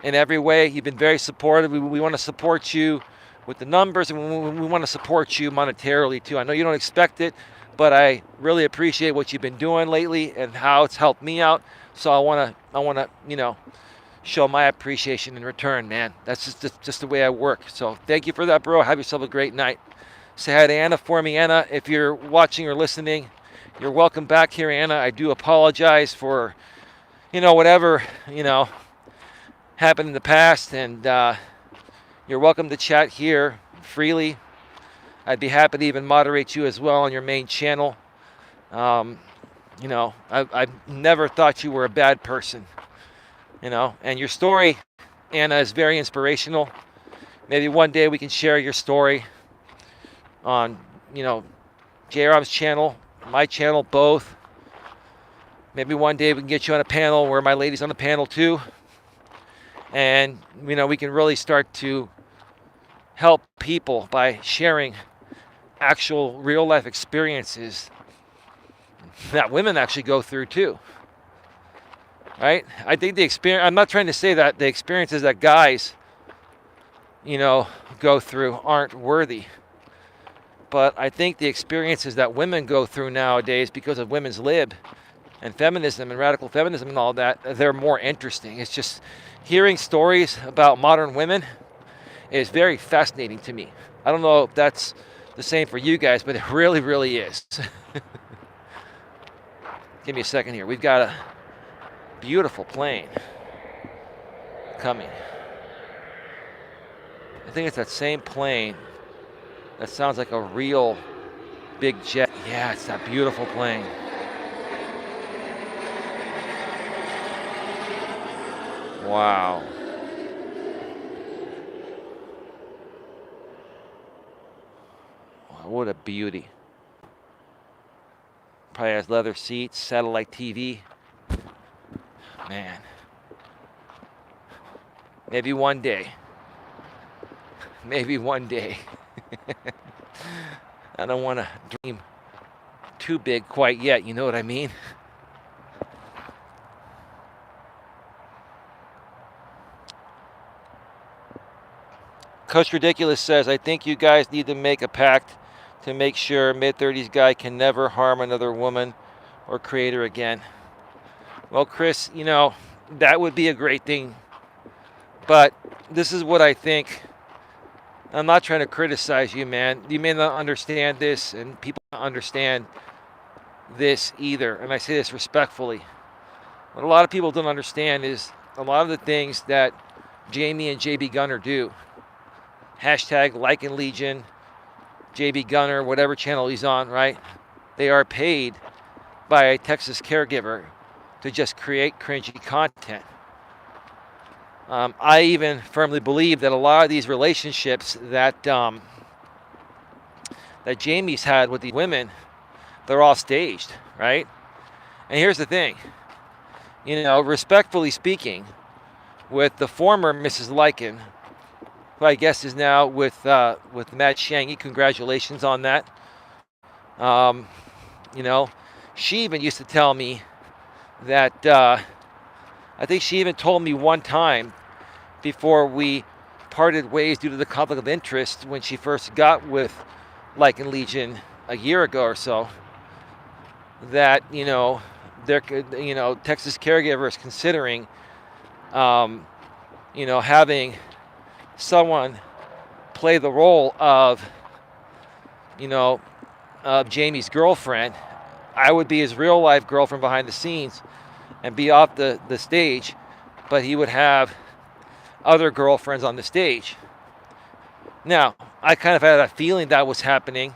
in every way. You've been very supportive. We want to support you with the numbers, and we want to support you monetarily too. I know you don't expect it, but I really appreciate what you've been doing lately and how it's helped me out. So I want to, show my appreciation in return, man. That's just the way I work. So thank you for that, bro. Have yourself a great night. Say hi to Anna for me. Anna, if you're watching or listening, you're welcome back here, Anna. I do apologize for, whatever, happened in the past, and you're welcome to chat here freely. I'd be happy to even moderate you as well on your main channel. I've never thought you were a bad person, and your story, Anna, is very inspirational. Maybe one day we can share your story on, J-Rob's channel, my channel, both. Maybe one day we can get you on a panel where my lady's on the panel too. And, we can really start to help people by sharing actual real life experiences that women actually go through too. Right? I think the experience, I'm not trying to say that the experiences that guys, go through aren't worthy. But I think the experiences that women go through nowadays because of women's lib and feminism and radical feminism and all that, they're more interesting. It's just hearing stories about modern women is very fascinating to me. I don't know if that's the same for you guys, but it really, really is. Give me a second here. We've got a beautiful plane coming. I think it's that same plane that sounds like a real big jet. Yeah, it's that beautiful plane. Wow. What a beauty. Probably has leather seats, satellite TV. Man. Maybe one day. Maybe one day. I don't want to dream too big quite yet, you know what I mean? Coach Ridiculous says, I think you guys need to make a pact to make sure a mid-30s guy can never harm another woman or create her again. Well, Chris, that would be a great thing. But this is what I think. I'm not trying to criticize you, man. You may not understand this, and people don't understand this either. And I say this respectfully. What a lot of people don't understand is a lot of the things that Jamie and JB Gunner do. Hashtag Lycan Legion, JB Gunner, whatever channel he's on, right? They are paid by a Texas caregiver to just create cringy content. I even firmly believe that a lot of these relationships that Jamie's had with the women, they're all staged, right? And here's the thing, respectfully speaking, with the former Mrs. Lycan, who I guess is now with Matt Shangy, congratulations on that. She even used to tell me that, I think she even told me one time before we parted ways due to the conflict of interest when she first got with Lycan Legion a year ago or so, that, Texas Caregiver is considering, having someone play the role of, of Jamie's girlfriend. I would be his real life girlfriend behind the scenes and be off the stage, but he would have other girlfriends on the stage. Now, I kind of had a feeling that was happening,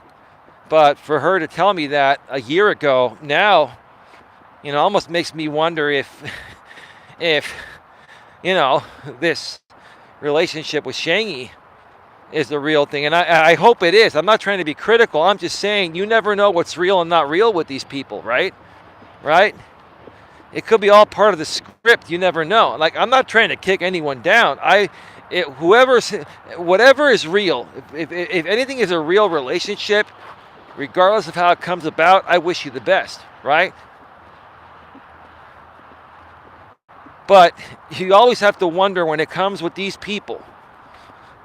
but for her to tell me that a year ago now, almost makes me wonder if this relationship with Shangy is the real thing. And I hope it is. I'm not trying to be critical. I'm just saying you never know what's real and not real with these people, right? Right? It could be all part of the script. You never know. Like, I'm not trying to kick anyone down. Whatever is real, if anything is a real relationship, regardless of how it comes about, I wish you the best, right? But you always have to wonder when it comes with these people.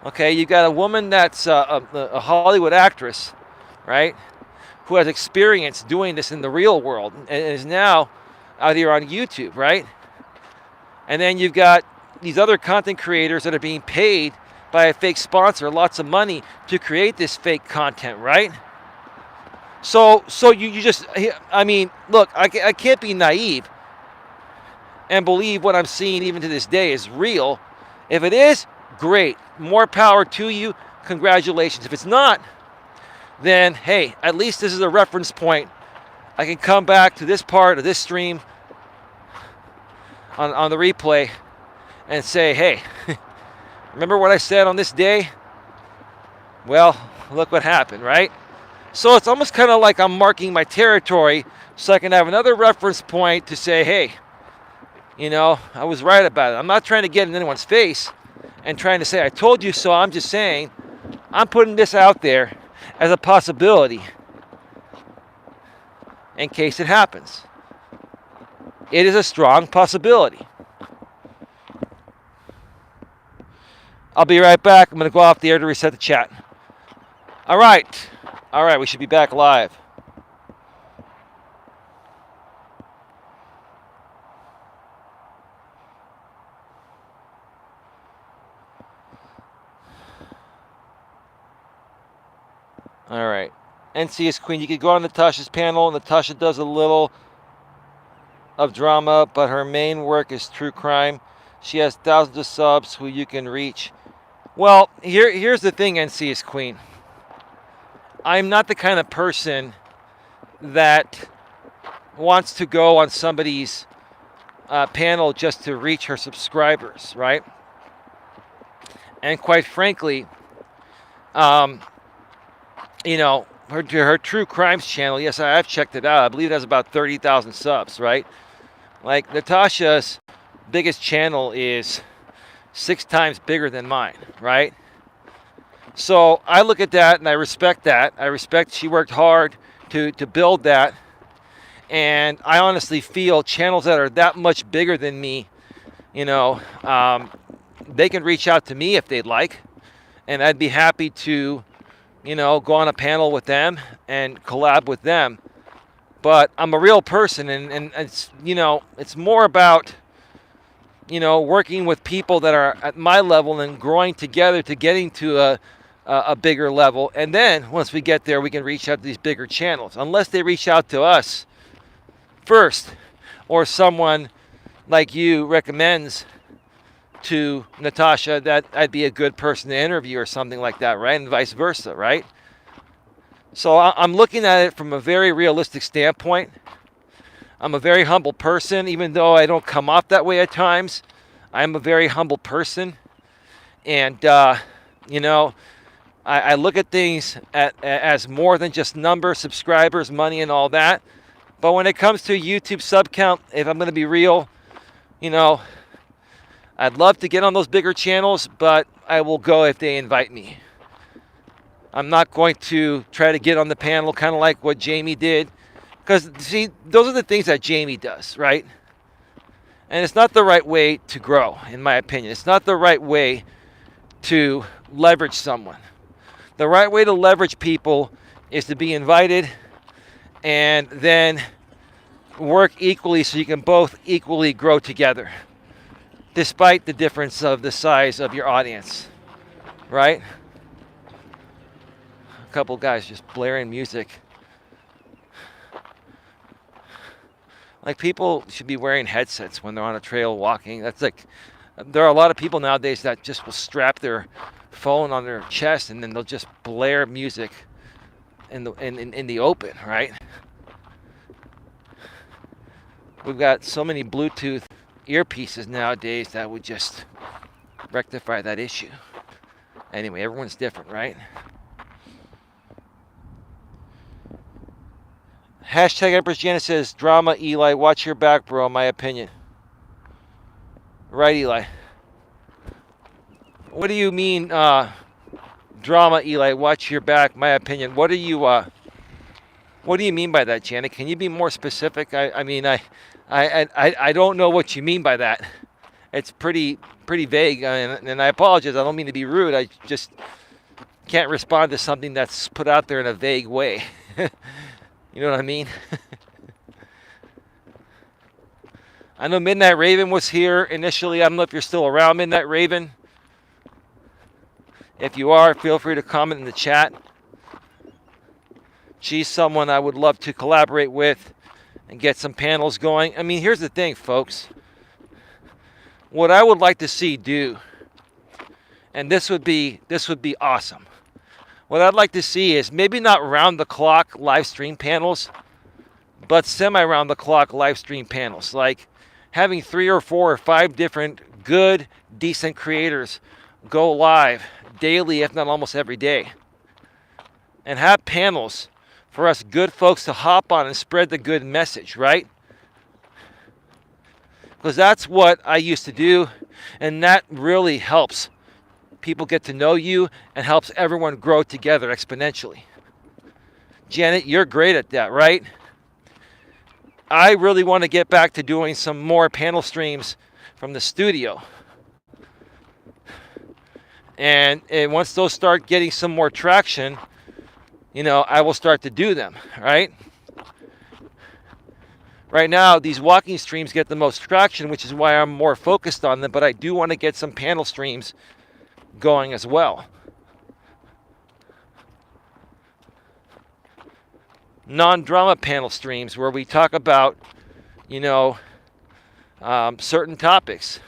Okay, you got a woman that's a Hollywood actress, right, who has experience doing this in the real world and is now out here on YouTube, right? And then you've got these other content creators that are being paid by a fake sponsor lots of money to create this fake content, right? So you just, I mean, look, I can't be naive and believe what I'm seeing even to this day is real. If it is, great. More power to you. Congratulations. If it's not, then, hey, at least this is a reference point. I can come back to this part of this stream on the replay and say, hey, remember what I said on this day? Well, look what happened, right? So it's almost kind of like I'm marking my territory so I can have another reference point to say, hey, I was right about it. I'm not trying to get in anyone's face and trying to say, I told you so. I'm just saying, I'm putting this out there as a possibility. in case it happens. It is a strong possibility. I'll be right back. I'm going to go off the air to reset the chat. All right. All right, we should be back live. All right. NCS Queen, you could go on Natasha's panel. Natasha does a little of drama, but her main work is true crime. She has thousands of subs who you can reach. Well, here's the thing, NCS Queen. I'm not the kind of person that wants to go on somebody's panel just to reach her subscribers, right? And quite frankly, you know, her true crimes channel, yes, I've checked it out. I believe it has about 30,000 subs, right? Like, Natasha's biggest channel is 6 times bigger than mine, right? So I look at that and I respect that. I respect she worked hard to build that. And I honestly feel channels that are that much bigger than me, you know, they can reach out to me if they'd like. And I'd be happy to, you know, go on a panel with them and collab with them. But I'm a real person, and it's, you know, it's more about, you know, working with people that are at my level and growing together to getting to a bigger level. And then once we get there, we can reach out to these bigger channels. Unless they reach out to us first, or someone like you recommends to Natasha that I'd be a good person to interview or something like that, right? And vice versa, right? So I'm looking at it from a very realistic standpoint. I'm a very humble person, even though I don't come off that way at times. I'm a very humble person. And, you know, I look at things as more than just numbers, subscribers, money, and all that. But when it comes to YouTube sub count, if I'm going to be real, you know, I'd love to get on those bigger channels, but I will go if they invite me. I'm not going to try to get on the panel kind of like what Jamie did. Because, see, those are the things that Jamie does, right? And it's not the right way to grow, in my opinion. It's not the right way to leverage someone. The right way to leverage people is to be invited and then work equally so you can both equally grow together, despite the difference of the size of your audience, right? A couple guys just blaring music. Like, people should be wearing headsets when they're on a trail walking. That's like, there are a lot of people nowadays that just will strap their phone on their chest and then they'll just blare music in the open, right? We've got so many Bluetooth earpieces nowadays that would just rectify that issue. Anyway, everyone's different, right? Hashtag Empress Janet says, drama, Eli. Watch your back, bro, in my opinion. Right, Eli? What do you mean, drama, Eli? Watch your back, my opinion. What do you mean by that, Janet? Can you be more specific? I mean, I don't know what you mean by that. It's pretty vague, and I apologize. I don't mean to be rude. I just can't respond to something that's put out there in a vague way. You know what I mean? I know Midnight Raven was here initially. I don't know if you're still around, Midnight Raven. If you are, feel free to comment in the chat. She's someone I would love to collaborate with and get some panels going. I mean, here's the thing, folks. What I would like to see do, and this would be awesome. What I'd like to see is maybe not round-the-clock live stream panels, but semi-round-the-clock live stream panels. Like having 3 or 4 or 5 different good, decent creators go live daily, if not almost every day. And have panels for us good folks to hop on and spread the good message, right? Because that's what I used to do, and that really helps people get to know you and helps everyone grow together exponentially. Janet, you're great at that, right? I really want to get back to doing some more panel streams from the studio. And once those start getting some more traction, I will start to do them, right? Right now, these walking streams get the most traction, which is why I'm more focused on them, but I do want to get some panel streams going as well. Non-drama panel streams where we talk about, certain topics,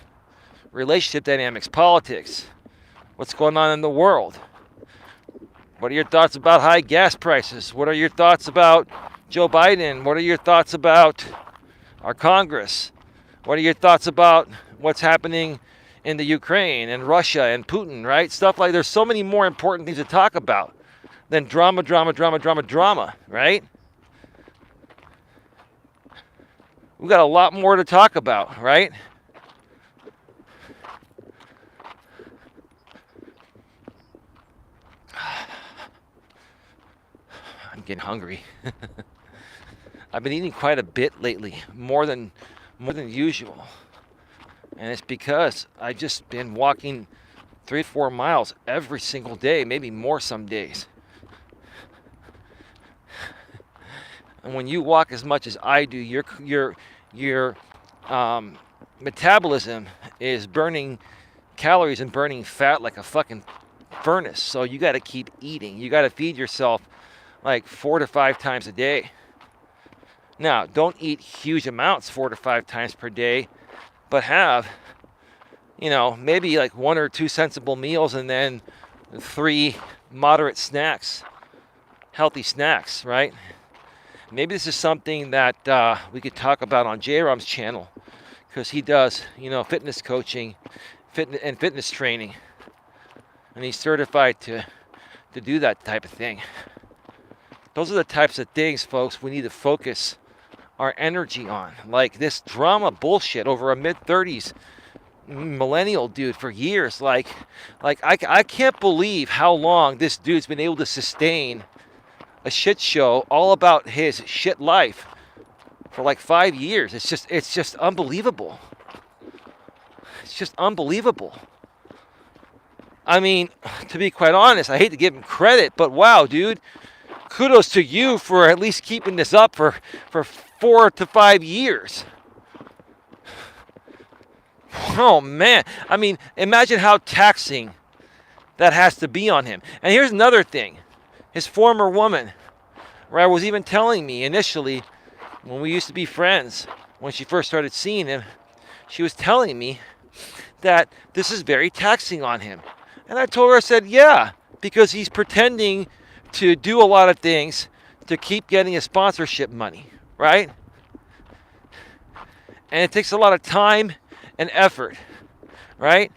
relationship dynamics, politics, what's going on in the world. What are your thoughts about high gas prices? What are your thoughts about Joe Biden? What are your thoughts about our Congress? What are your thoughts about what's happening in the Ukraine and Russia and Putin, right? Stuff like there's so many more important things to talk about than drama, right? We've got a lot more to talk about, right? I'm getting hungry. I've been eating quite a bit lately, more than usual. And it's because I've just been walking 3 to 4 miles every single day, maybe more some days. And when you walk as much as I do, your metabolism is burning calories and burning fat like a fucking furnace. So you got to keep eating. You got to feed yourself like 4 to 5 times a day. Now, don't eat huge amounts 4 to 5 times per day, but have, maybe like 1 or 2 sensible meals and then 3 moderate snacks, healthy snacks, right? Maybe this is something that we could talk about on J-Rom's channel, because he does, fitness coaching, fitness training, and he's certified to do that type of thing. Those are the types of things, folks, we need to focus our energy on. Like this drama bullshit over a mid-30s millennial dude for years. Like I can't believe how long this dude's been able to sustain a shit show all about his shit life for like 5 years. It's just unbelievable. It's just unbelievable. I mean, to be quite honest, I hate to give him credit, but wow, dude. Kudos to you for at least keeping this up for 4 to 5 years. Oh, man. I mean, imagine how taxing that has to be on him. And here's another thing. His former woman, Raya, was even telling me initially when we used to be friends, when she first started seeing him, she was telling me that this is very taxing on him. And I told her, I said, yeah, because he's pretending to do a lot of things to keep getting his sponsorship money, right? And it takes a lot of time and effort, right?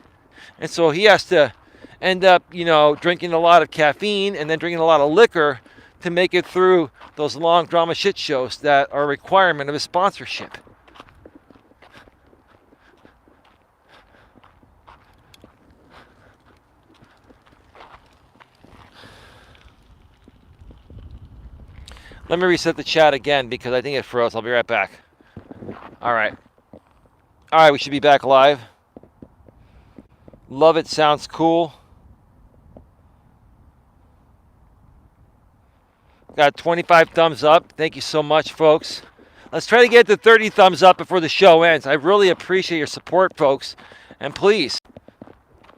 And so he has to end up, drinking a lot of caffeine and then drinking a lot of liquor to make it through those long drama shit shows that are a requirement of his sponsorship. Let me reset the chat again because I think it froze. I'll be right back. All right, we should be back live. Love it. Sounds cool. Got 25 thumbs up. Thank you so much, folks. Let's try to get to 30 thumbs up before the show ends. I really appreciate your support, folks. And please,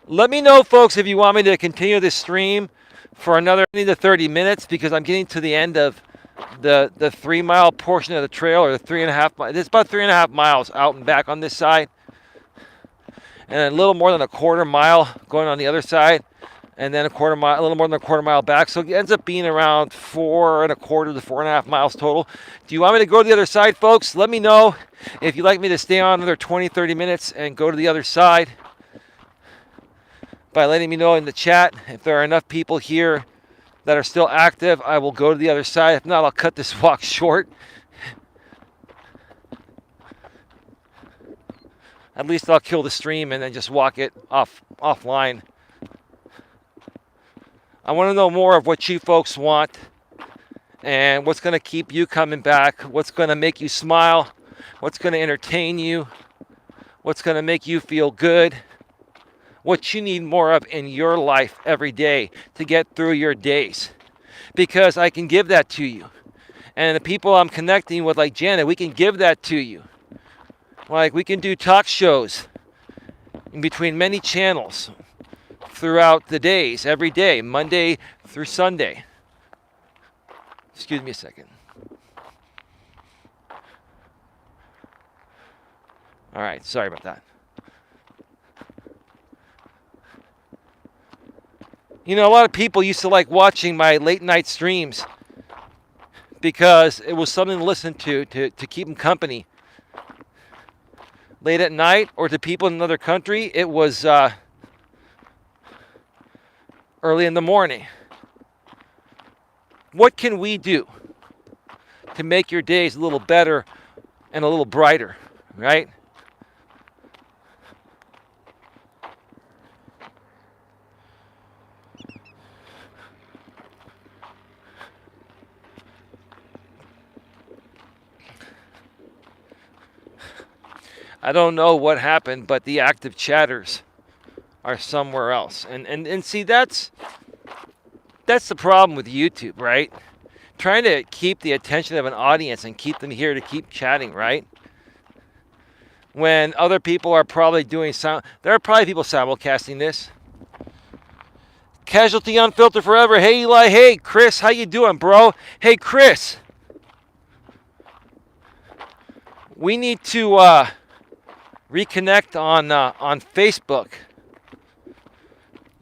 let me know, folks, if you want me to continue this stream for another 20 to 30 minutes, because I'm getting to the end of the 3 mile portion of the trail, or the 3.5. It's about 3.5 miles out and back on this side, and a little more than a quarter mile going on the other side, and then a little more than a quarter mile back. So it ends up being around 4.25 to 4.5 miles total. Do you want me to go to the other side, folks? Let me know if you'd like me to stay on another 20, 30 minutes and go to the other side by letting me know in the chat. If there are enough people here that are still active, I will go to the other side. If not, I'll cut this walk short. At least I'll kill the stream and then just walk it offline. I want to know more of what you folks want and what's going to keep you coming back, what's going to make you smile, what's going to entertain you, what's going to make you feel good, what you need more of in your life every day to get through your days. Because I can give that to you. And the people I'm connecting with, like Janet, we can give that to you. Like, we can do talk shows in between many channels throughout the days, every day, Monday through Sunday. Excuse me a second. All right, sorry about that. You know, a lot of people used to like watching my late night streams because it was something to listen to keep them company. Late at night, or to people in another country, it was early in the morning. What can we do to make your days a little better and a little brighter, right? I don't know what happened, but the active chatters are somewhere else. And see, that's the problem with YouTube, right? Trying to keep the attention of an audience and keep them here to keep chatting, right? When other people are probably doing there are probably people simulcasting this. Casualty Unfiltered Forever. Hey Eli, hey Chris, how you doing, bro? Hey Chris. We need to reconnect on Facebook.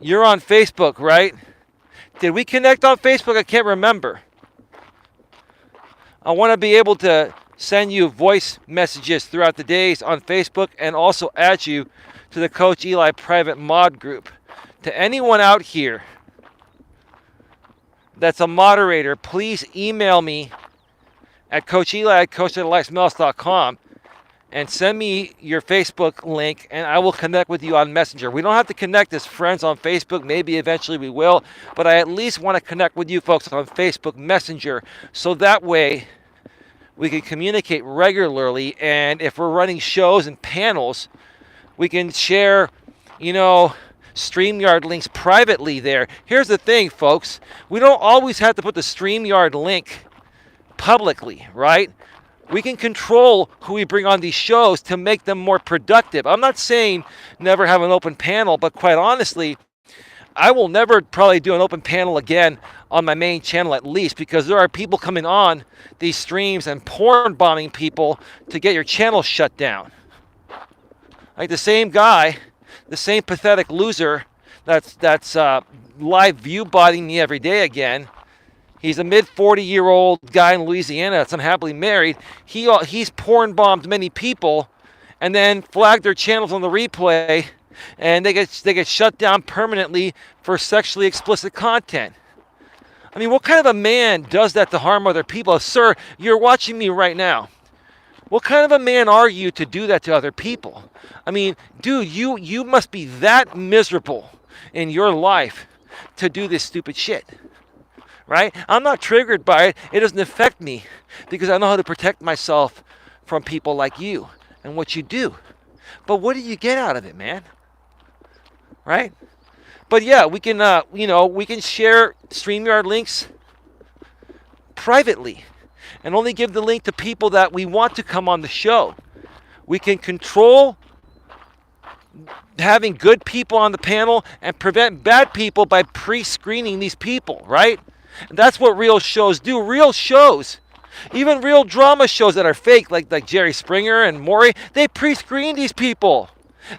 You're on Facebook, right? Did we connect on Facebook? I can't remember. I want to be able to send you voice messages throughout the days on Facebook and also add you to the Coach Eli private mod group. To anyone out here that's a moderator, please email me at coacheli@coacheliasmelas.com and send me your Facebook link, and I will connect with you on Messenger. We don't have to connect as friends on Facebook. Maybe eventually we will, but I at least want to connect with you folks on Facebook Messenger, so that way we can communicate regularly, and if we're running shows and panels, we can share, StreamYard links privately there. Here's the thing, folks. We don't always have to put the StreamYard link publicly, right? We can control who we bring on these shows to make them more productive. I'm not saying never have an open panel, but quite honestly, I will never probably do an open panel again on my main channel, at least, because there are people coming on these streams and porn bombing people to get your channel shut down. Like the same guy, the same pathetic loser that's live view botting me every day again. He's a mid-40-year-old guy in Louisiana that's unhappily married. He's porn bombed many people and then flagged their channels on the replay, and they get shut down permanently for sexually explicit content. I mean, what kind of a man does that to harm other people? Sir, you're watching me right now. What kind of a man are you to do that to other people? I mean, dude, you must be that miserable in your life to do this stupid shit. Right? I'm not triggered by it. It doesn't affect me because I know how to protect myself from people like you and what you do. But what do you get out of it, man? Right? But yeah, we can we can share StreamYard links privately and only give the link to people that we want to come on the show. We can control having good people on the panel and prevent bad people by pre-screening these people, right? And that's what real shows do. Real shows, even real drama shows that are fake, like Jerry Springer and Maury, they pre-screen these people.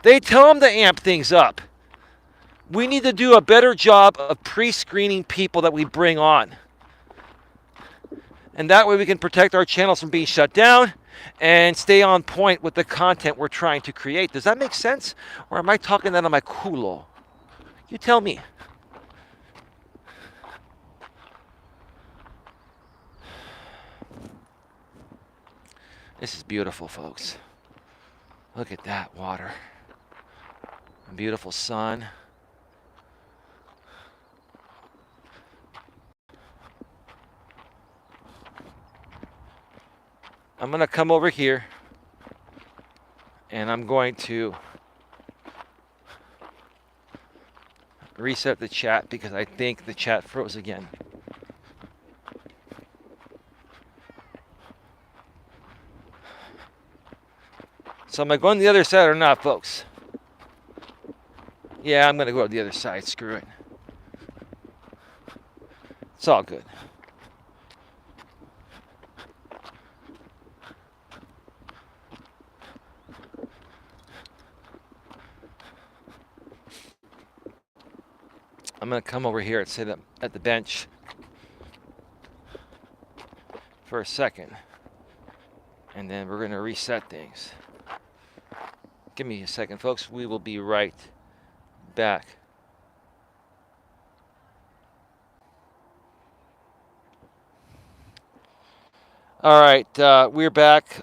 They tell them to amp things up. We need to do a better job of pre-screening people that we bring on. And that way we can protect our channels from being shut down and stay on point with the content we're trying to create. Does that make sense? Or am I talking that on my culo? You tell me. This is beautiful, folks. Look at that water. A beautiful sun. I'm going to come over here and I'm going to reset the chat because I think the chat froze again. So am I going to the other side or not, folks? Yeah, I'm going to go to the other side. Screw it. It's all good. I'm going to come over here and sit up at the bench for a second. And then we're going to reset things. Give me a second, folks. We will be right back. All right, we're back.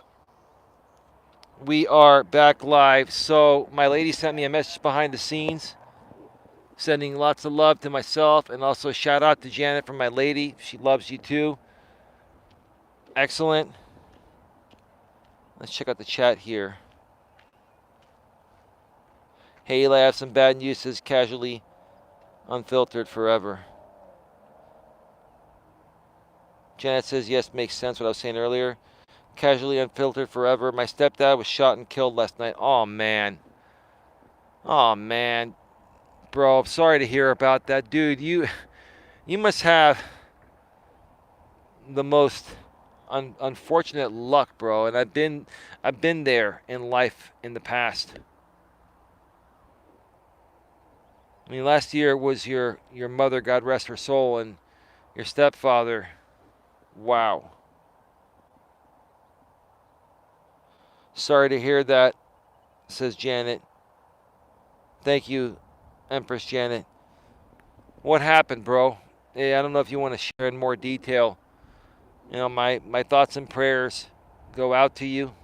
We are back live. So my lady sent me a message behind the scenes, sending lots of love to myself, and also shout out to Janet from my lady. She loves you too. Excellent. Let's check out the chat here. Hey, Eli, I have some bad news. Says casually, unfiltered forever. Janet says, yes, makes sense what I was saying earlier. Casually unfiltered forever. My stepdad was shot and killed last night. Oh, man. Oh, man. Bro, I'm sorry to hear about that. Dude, you must have the most unfortunate luck, bro. And I've been there in life in the past. I mean, last year was your mother, God rest her soul, and your stepfather. Wow. Sorry to hear that, says Janet. Thank you, Empress Janet. What happened, bro? Hey, I don't know if you want to share in more detail. You know, my thoughts and prayers go out to you.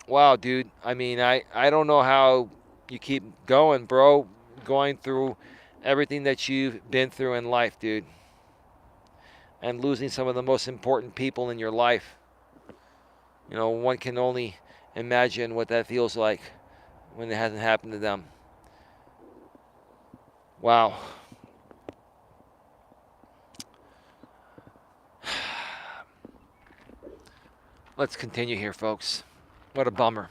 Wow, dude. I mean, I don't know how you keep going, bro. Going through everything that you've been through in life, dude. And losing some of the most important people in your life. You know, one can only imagine what that feels like when it hasn't happened to them. Wow. Let's continue here, folks. What a bummer.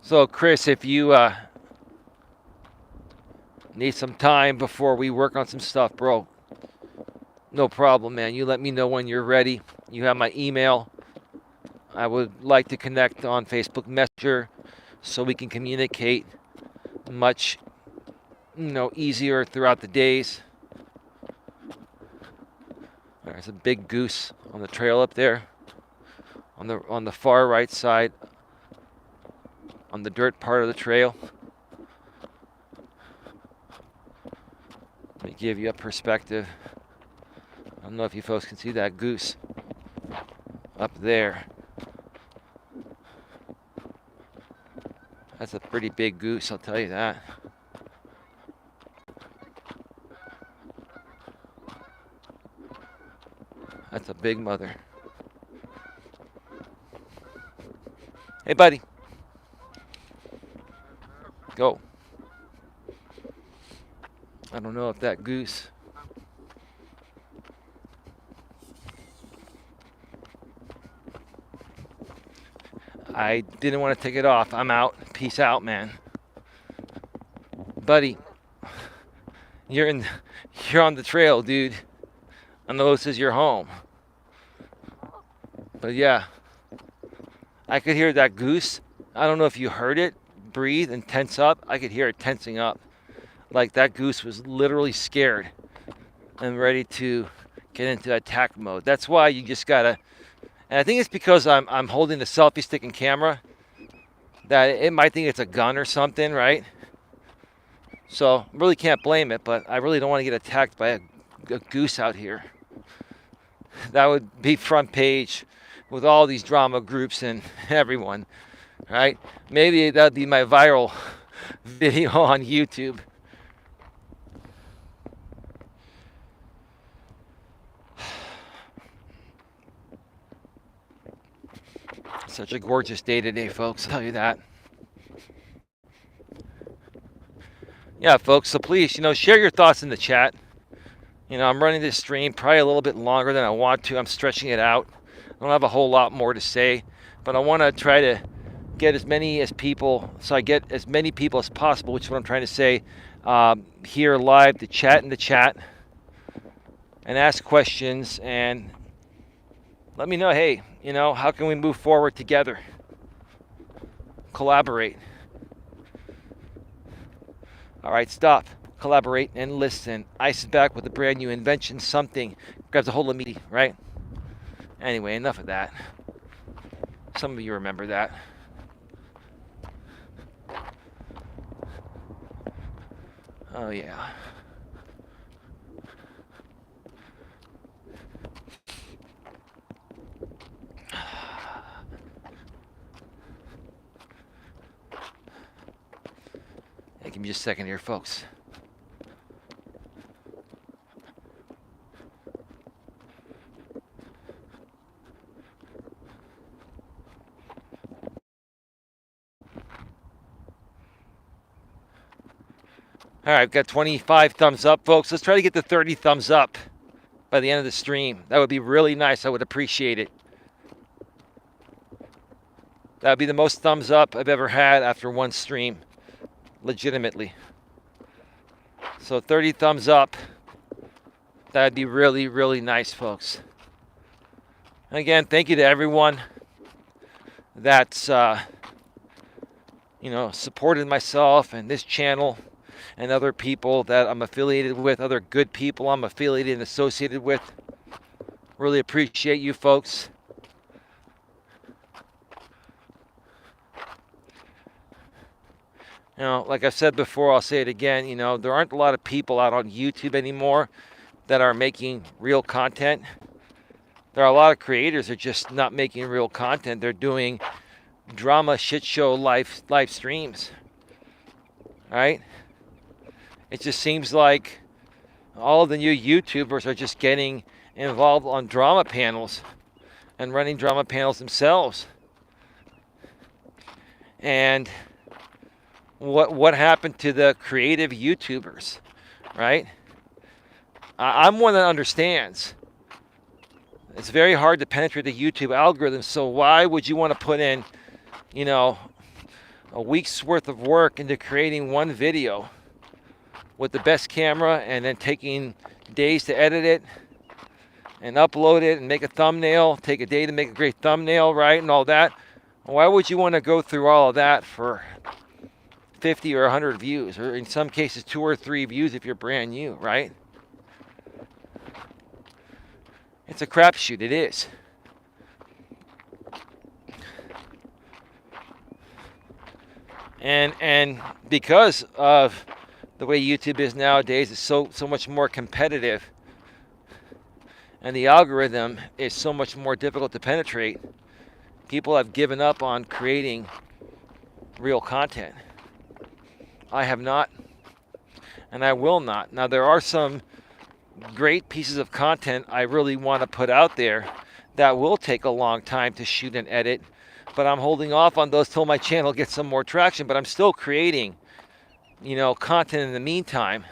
So, Chris, if you need some time before we work on some stuff, bro, no problem, man. You let me know when you're ready. You have my email. I would like to connect on Facebook Messenger so we can communicate much, easier throughout the days. There's a big goose on the trail up there, on the far right side, on the dirt part of the trail. Let me give you a perspective. I don't know if you folks can see that goose up there. That's a pretty big goose, I'll tell you that. That's a big mother. Hey, buddy. Go. I don't know if that goose. I didn't want to take it off. I'm out. Peace out, man. Buddy, you're on the trail, dude. I know this is your home. But yeah, I could hear that goose. I don't know if you heard it breathe and tense up. I could hear it tensing up. Like that goose was literally scared and ready to get into attack mode. That's why you just gotta, and I think it's because I'm holding the selfie stick and camera that it might think it's a gun or something, right? So really can't blame it, but I really don't want to get attacked by a goose out here. That would be front page with all these drama groups and everyone, right? Maybe that'd be my viral video on YouTube. Such a gorgeous day today, folks. I'll tell you that. Yeah, folks. So please, share your thoughts in the chat. I'm running this stream probably a little bit longer than I want to. I'm stretching it out. I don't have a whole lot more to say, but I want to try to get as many people as possible, which is what I'm trying to say, here live to chat in the chat and ask questions and let me know, hey, how can we move forward together? Collaborate. All right, stop. Collaborate and listen. Ice is back with a brand new invention. Something grabs a hold of me, right? Anyway, enough of that. Some of you remember that. Oh, yeah. Hey, give me just a second here, folks. All right, I've got 25 thumbs up, folks. Let's try to get to 30 thumbs up by the end of the stream. That would be really nice. I would appreciate it. That would be the most thumbs up I've ever had after one stream, legitimately. So 30 thumbs up. That would be really, really nice, folks. And again, thank you to everyone that's, supported myself and this channel and other people that I'm affiliated with, other good people I'm affiliated and associated with. Really appreciate you folks. Like I said before, I'll say it again, there aren't a lot of people out on YouTube anymore that are making real content. There are a lot of creators that are just not making real content. They're doing drama shit show live streams. Right? It just seems like all of the new YouTubers are just getting involved on drama panels and running drama panels themselves. And what happened to the creative YouTubers, right? I'm one that understands. It's very hard to penetrate the YouTube algorithm, so why would you want to put in, a week's worth of work into creating one video with the best camera and then taking days to edit it and upload it and make a thumbnail, take a day to make a great thumbnail, right, and all that? Why would you want to go through all of that for 50 or 100 views, or in some cases 2 or 3 views if you're brand new, right? It's a crapshoot, it is. And because of the way YouTube is nowadays, it's so much more competitive, and the algorithm is so much more difficult to penetrate. People have given up on creating real content. I have not, and I will not. Now, there are some great pieces of content I really want to put out there that will take a long time to shoot and edit, but I'm holding off on those till my channel gets some more traction. But I'm still creating, content in the meantime.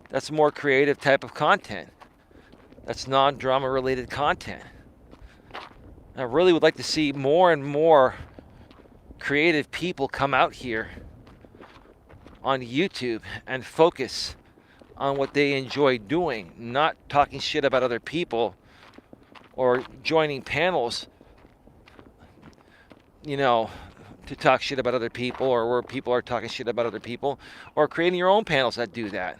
That's more creative type of content. That's non-drama related content. I really would like to see more and more creative people come out here on YouTube and focus on what they enjoy doing, not talking shit about other people or joining panels, to talk shit about other people, or where people are talking shit about other people, or creating your own panels that do that.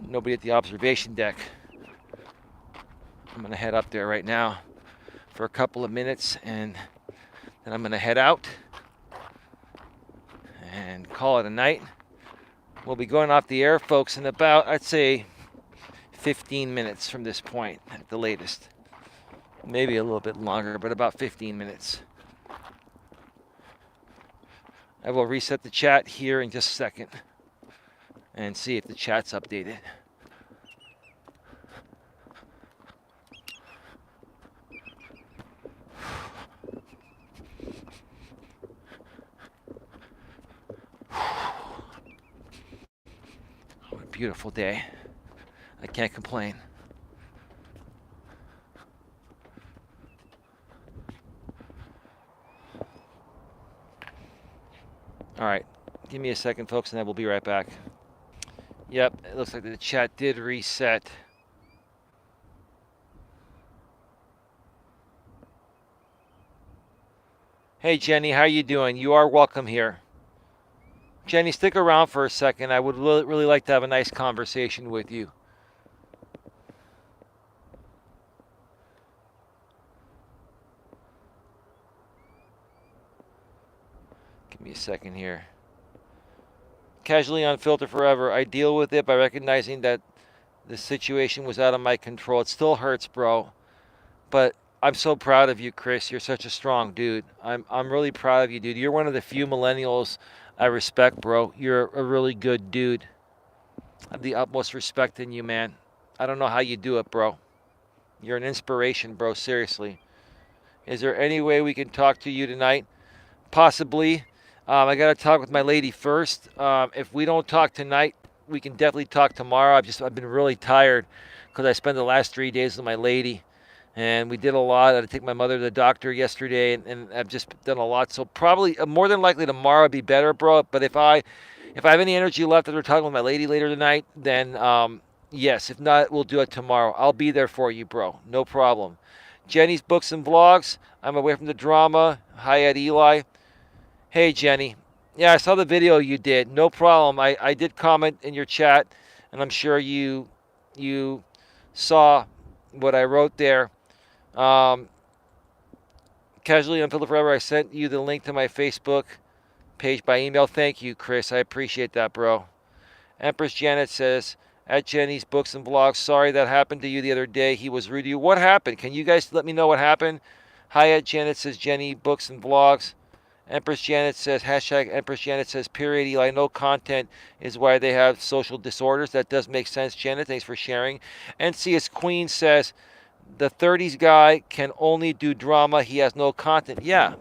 Nobody at the observation deck. I'm going to head up there right now for a couple of minutes, and then I'm going to head out and call it a night. We'll be going off the air, folks, in about, I'd say, 15 minutes from this point at the latest. Maybe a little bit longer, but about 15 minutes. I will reset the chat here in just a second and see if the chat's updated. What a beautiful day. I can't complain. All right, give me a second, folks, and I will be right back. Yep, it looks like the chat did reset. Hey, Jenny, how you doing? You are welcome here. Jenny, stick around for a second. I would really like to have a nice conversation with you. Give me a second here. Casually unfiltered forever. I deal with it by recognizing that the situation was out of my control. It still hurts, bro. But I'm so proud of you, Chris. You're such a strong dude. I'm really proud of you, dude. You're one of the few millennials I respect, bro. You're a really good dude. I have the utmost respect in you, man. I don't know how you do it, bro. You're an inspiration, bro. Seriously. Is there any way we can talk to you tonight? Possibly. I got to talk with my lady first. If we don't talk tonight, we can definitely talk tomorrow. I've been really tired because I spent the last 3 days with my lady, and we did a lot. I had to take my mother to the doctor yesterday, and I've just done a lot. So probably more than likely tomorrow would be better, bro. But if I have any energy left after talking with my lady later tonight, then yes. If not, we'll do it tomorrow. I'll be there for you, bro. No problem. Jenny's books and vlogs. I'm away from the drama. Hi at Eli. Hey, Jenny. Yeah, I saw the video you did. No problem. I did comment in your chat, and I'm sure you saw what I wrote there. Casually Unfiltered Forever, I sent you the link to my Facebook page by email. Thank you, Chris. I appreciate that, bro. Empress Janet says, at Jenny's books and vlogs, sorry that happened to you the other day. He was rude to you. What happened? Can you guys let me know what happened? Hi at Janet says, Jenny books and vlogs. Empress Janet says, hashtag Empress Janet says, period, Eli, no content is why they have social disorders. That does make sense, Janet. Thanks for sharing. NCS Queen says, the 30s guy can only do drama. He has no content. Yeah.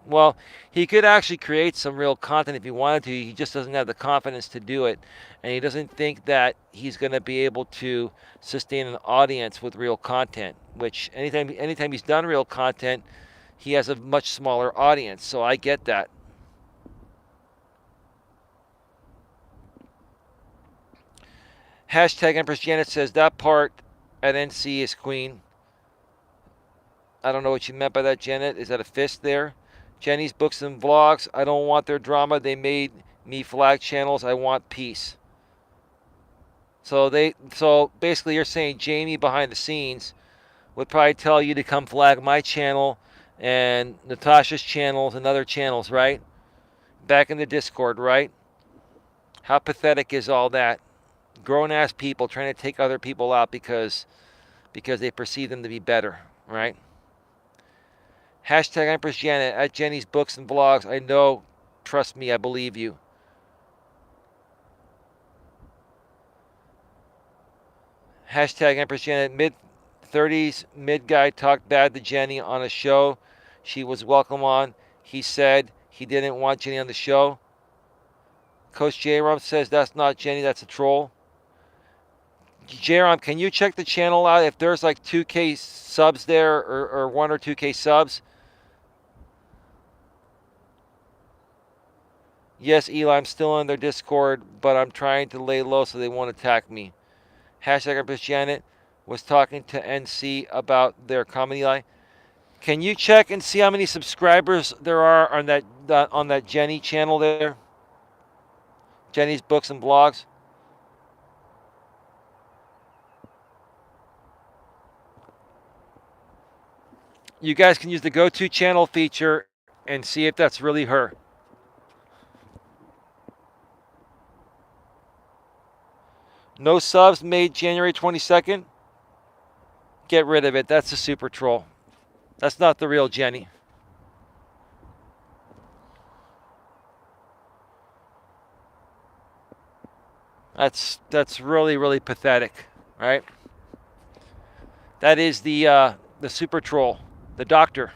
Well, he could actually create some real content if he wanted to. He just doesn't have the confidence to do it. And he doesn't think that he's going to be able to sustain an audience with real content, which anytime he's done real content, he has a much smaller audience. So I get that. Hashtag Empress Janet says, that part at NC is Queen. I don't know what you meant by that, Janet. Is that a fist there? Jenny's books and vlogs. I don't want their drama. They made me flag channels. I want peace. So basically you're saying Jamie behind the scenes would probably tell you to come flag my channel and Natasha's channels and other channels, right? Back in the Discord, right? How pathetic is all that? Grown-ass people trying to take other people out because they perceive them to be better, right? Hashtag Empress Janet at Jenny's books and vlogs. I know. Trust me, I believe you. Hashtag Empress Janet. Mid-30s mid guy talked bad to Jenny on a show she was welcome on. He said he didn't want Jenny on the show. Coach J-Rom says that's not Jenny, that's a troll. J-Rom, can you check the channel out if there's like 2K subs there or 1 or 2K subs? Yes, Eli, I'm still in their Discord, but I'm trying to lay low so they won't attack me. Hashtag Empress Janet was talking to NC about their comedy line. Can you check and see how many subscribers there are on that Jenny channel there? Jenny's books and vlogs. You guys can use the go to channel feature and see if that's really her. No subs made January 22nd. Get rid of it. That's a super troll. That's not the real Jenny. That's really, really pathetic, right? That is the super troll, the doctor.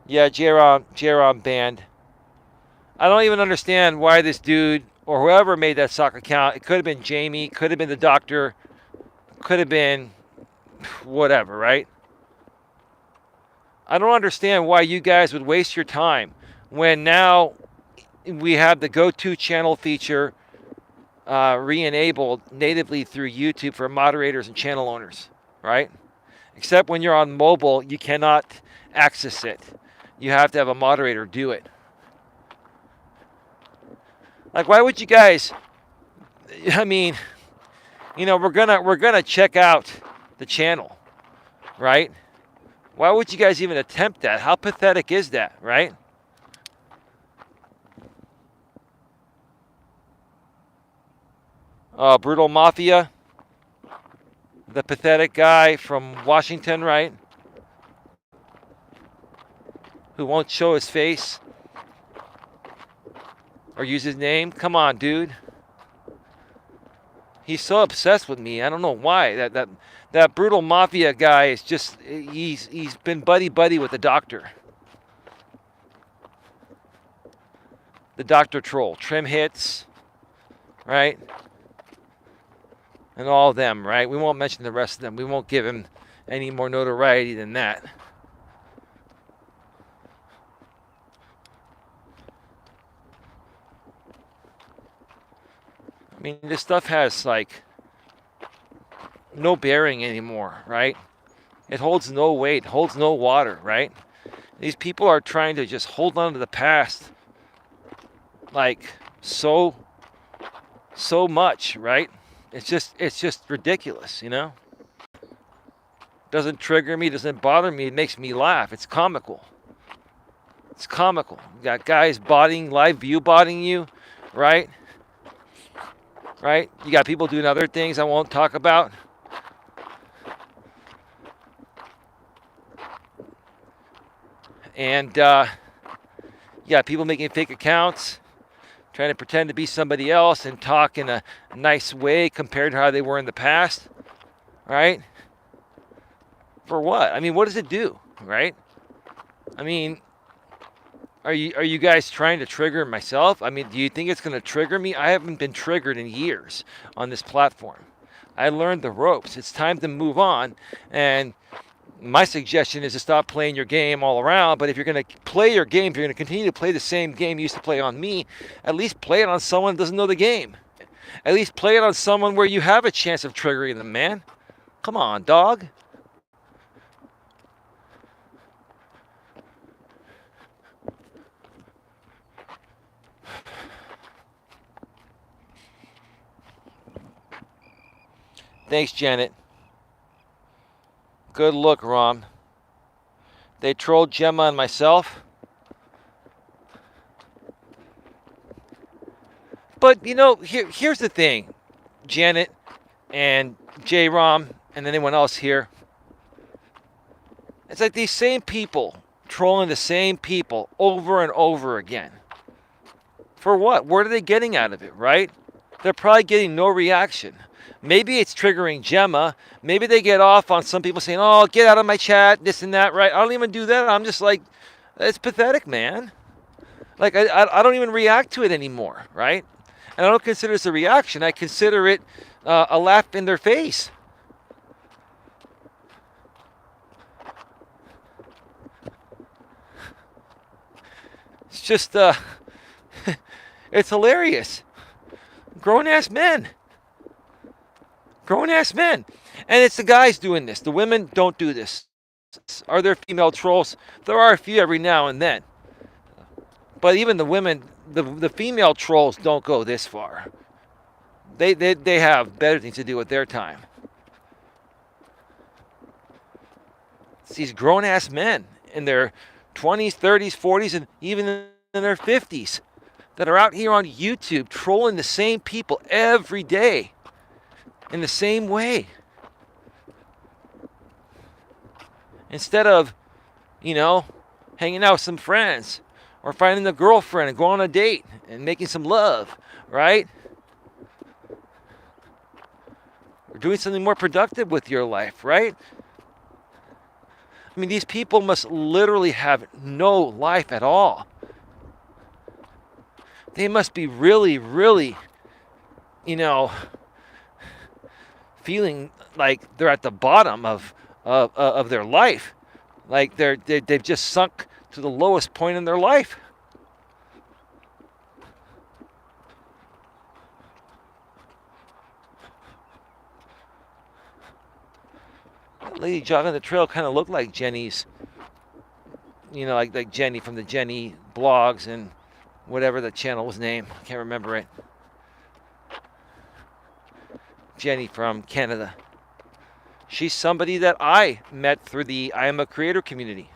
Yeah, J-Rom banned. I don't even understand why this dude or whoever made that sock account. It could have been Jamie, could have been the doctor, could have been whatever, right? I don't understand why you guys would waste your time when now we have the go-to channel feature re-enabled natively through YouTube for moderators and channel owners, right? Except when you're on mobile, you cannot access it. You have to have a moderator do it. Like, why would you guys? I mean, we're gonna check out the channel, right? Why would you guys even attempt that? How pathetic is that, right? Brutal Mafia, the pathetic guy from Washington, right? Who won't show his face or use his name. Come on, dude. He's so obsessed with me. I don't know why. That Brutal Mafia guy is just, he's been buddy with the doctor. The doctor troll. Trim hits, right? And all of them, right? We won't mention the rest of them. We won't give him any more notoriety than that. I mean, this stuff has, like, no bearing anymore, right? It holds no weight, holds no water, right? These people are trying to just hold on to the past, like, so much, right? It's just ridiculous, Doesn't trigger me, doesn't bother me, it makes me laugh. It's comical. It's comical. You got guys live view botting you, right? Right? You got people doing other things I won't talk about. And you got people making fake accounts, trying to pretend to be somebody else and talk in a nice way compared to how they were in the past, right? For what? I mean, what does it do, right? I mean, are you guys trying to trigger myself? I mean, do you think it's going to trigger me? I haven't been triggered in years on this platform. I learned the ropes. It's time to move on. And my suggestion is to stop playing your game all around. But if you're going to play your game, if you're going to continue to play the same game you used to play on me, at least play it on someone that doesn't know the game. At least play it on someone where you have a chance of triggering them, man. Come on, dog. Thanks, Janet. Good look, Rom. They trolled Gemma and myself. But, here's the thing. Janet and J-Rom and anyone else here. It's like these same people trolling the same people over and over again. For what? What are they getting out of it, right? They're probably getting no reaction. Maybe it's triggering Gemma. Maybe they get off on some people saying, oh, get out of my chat, this and that, right? I don't even do that. I'm just like, it's pathetic, man. Like, I don't even react to it anymore, right? And I don't consider this a reaction. I consider it a laugh in their face. It's just, it's hilarious. Grown-ass men. Grown-ass men. And it's the guys doing this. The women don't do this. Are there female trolls? There are a few every now and then. But even the women, the female trolls don't go this far. They have better things to do with their time. It's these grown-ass men, and they're 20s, 30s, 40s, and even in their 50s that are out here on YouTube trolling the same people every day in the same way. Instead of, hanging out with some friends or finding a girlfriend and going on a date and making some love, right? Or doing something more productive with your life, right? I mean, these people must literally have no life at all. They must be really, really, feeling like they're at the bottom of their life. Like they've just sunk to the lowest point in their life. That lady jogging the trail kind of looked like Jenny's, like Jenny from the Jenny blogs and whatever the channel was named. I can't remember it. Jenny from Canada. She's somebody that I met through the I Am a Creator community.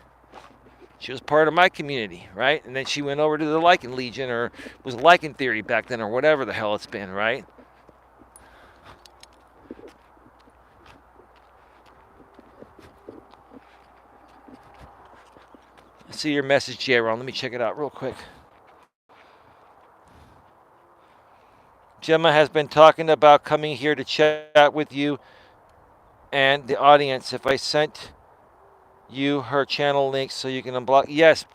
She was part of my community, right? And then she went over to the Lycan Legion, or was Lycan Theory back then, or whatever the hell it's been, right? I see your message, J-Ron. Let me check it out real quick. Gemma has been talking about coming here to chat with you and the audience. If I sent you her channel link so you can unblock. Yes.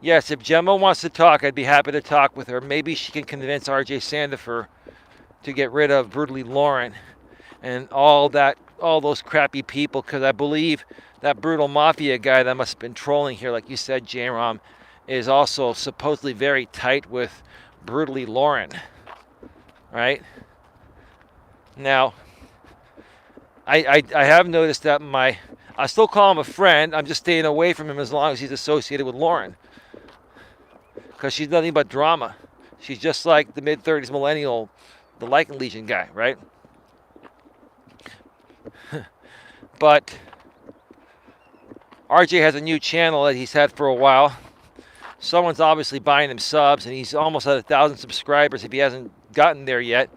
If Gemma wants to talk, I'd be happy to talk with her. Maybe she can convince RJ Sandifer to get rid of Brutally Lauren and all those crappy people, because I believe that Brutal Mafia guy that must have been trolling here, like you said, J-Rom, is also supposedly very tight with Brutally Lauren. Right? Now, I have noticed that I still call him a friend. I'm just staying away from him as long as he's associated with Lauren. Because she's nothing but drama. She's just like the mid-30s millennial, the Lycan Legion guy, right? But RJ has a new channel that he's had for a while. Someone's obviously buying him subs, and he's almost at 1,000 subscribers if he hasn't gotten there yet.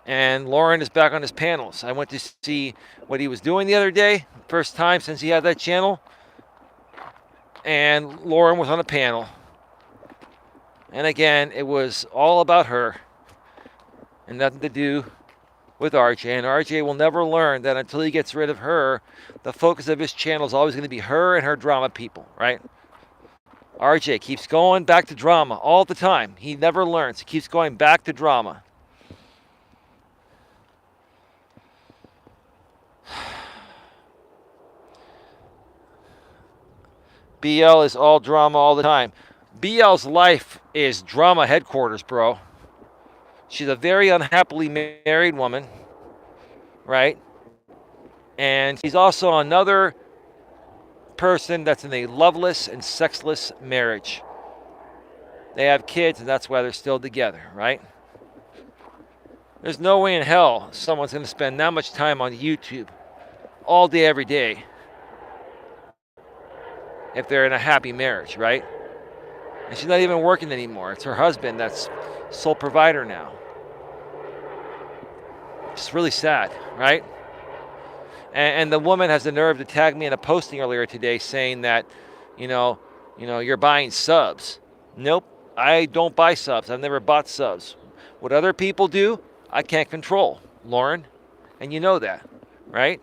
And Lauren is back on his panels. I went to see what he was doing the other day, first time since he had that channel, and Lauren was on a panel. And again, it was all about her and nothing to do with RJ. And RJ will never learn that until he gets rid of her, the focus of his channel is always going to be her and her drama people, right? RJ keeps going back to drama all the time. He never learns. He keeps going back to drama. BL is all drama all the time. BL's life is drama headquarters, bro. She's a very unhappily married woman, right? And she's also another person that's in a loveless and sexless marriage. They have kids, and that's why they're still together, right? There's no way in hell someone's going to spend that much time on YouTube all day, every day, if they're in a happy marriage, right? And she's not even working anymore. It's her husband that's sole provider now. It's really sad, right? And the woman has the nerve to tag me in a posting earlier today saying that, you're buying subs. Nope, I don't buy subs. I've never bought subs. What other people do, I can't control, Lauren. And you know that, right?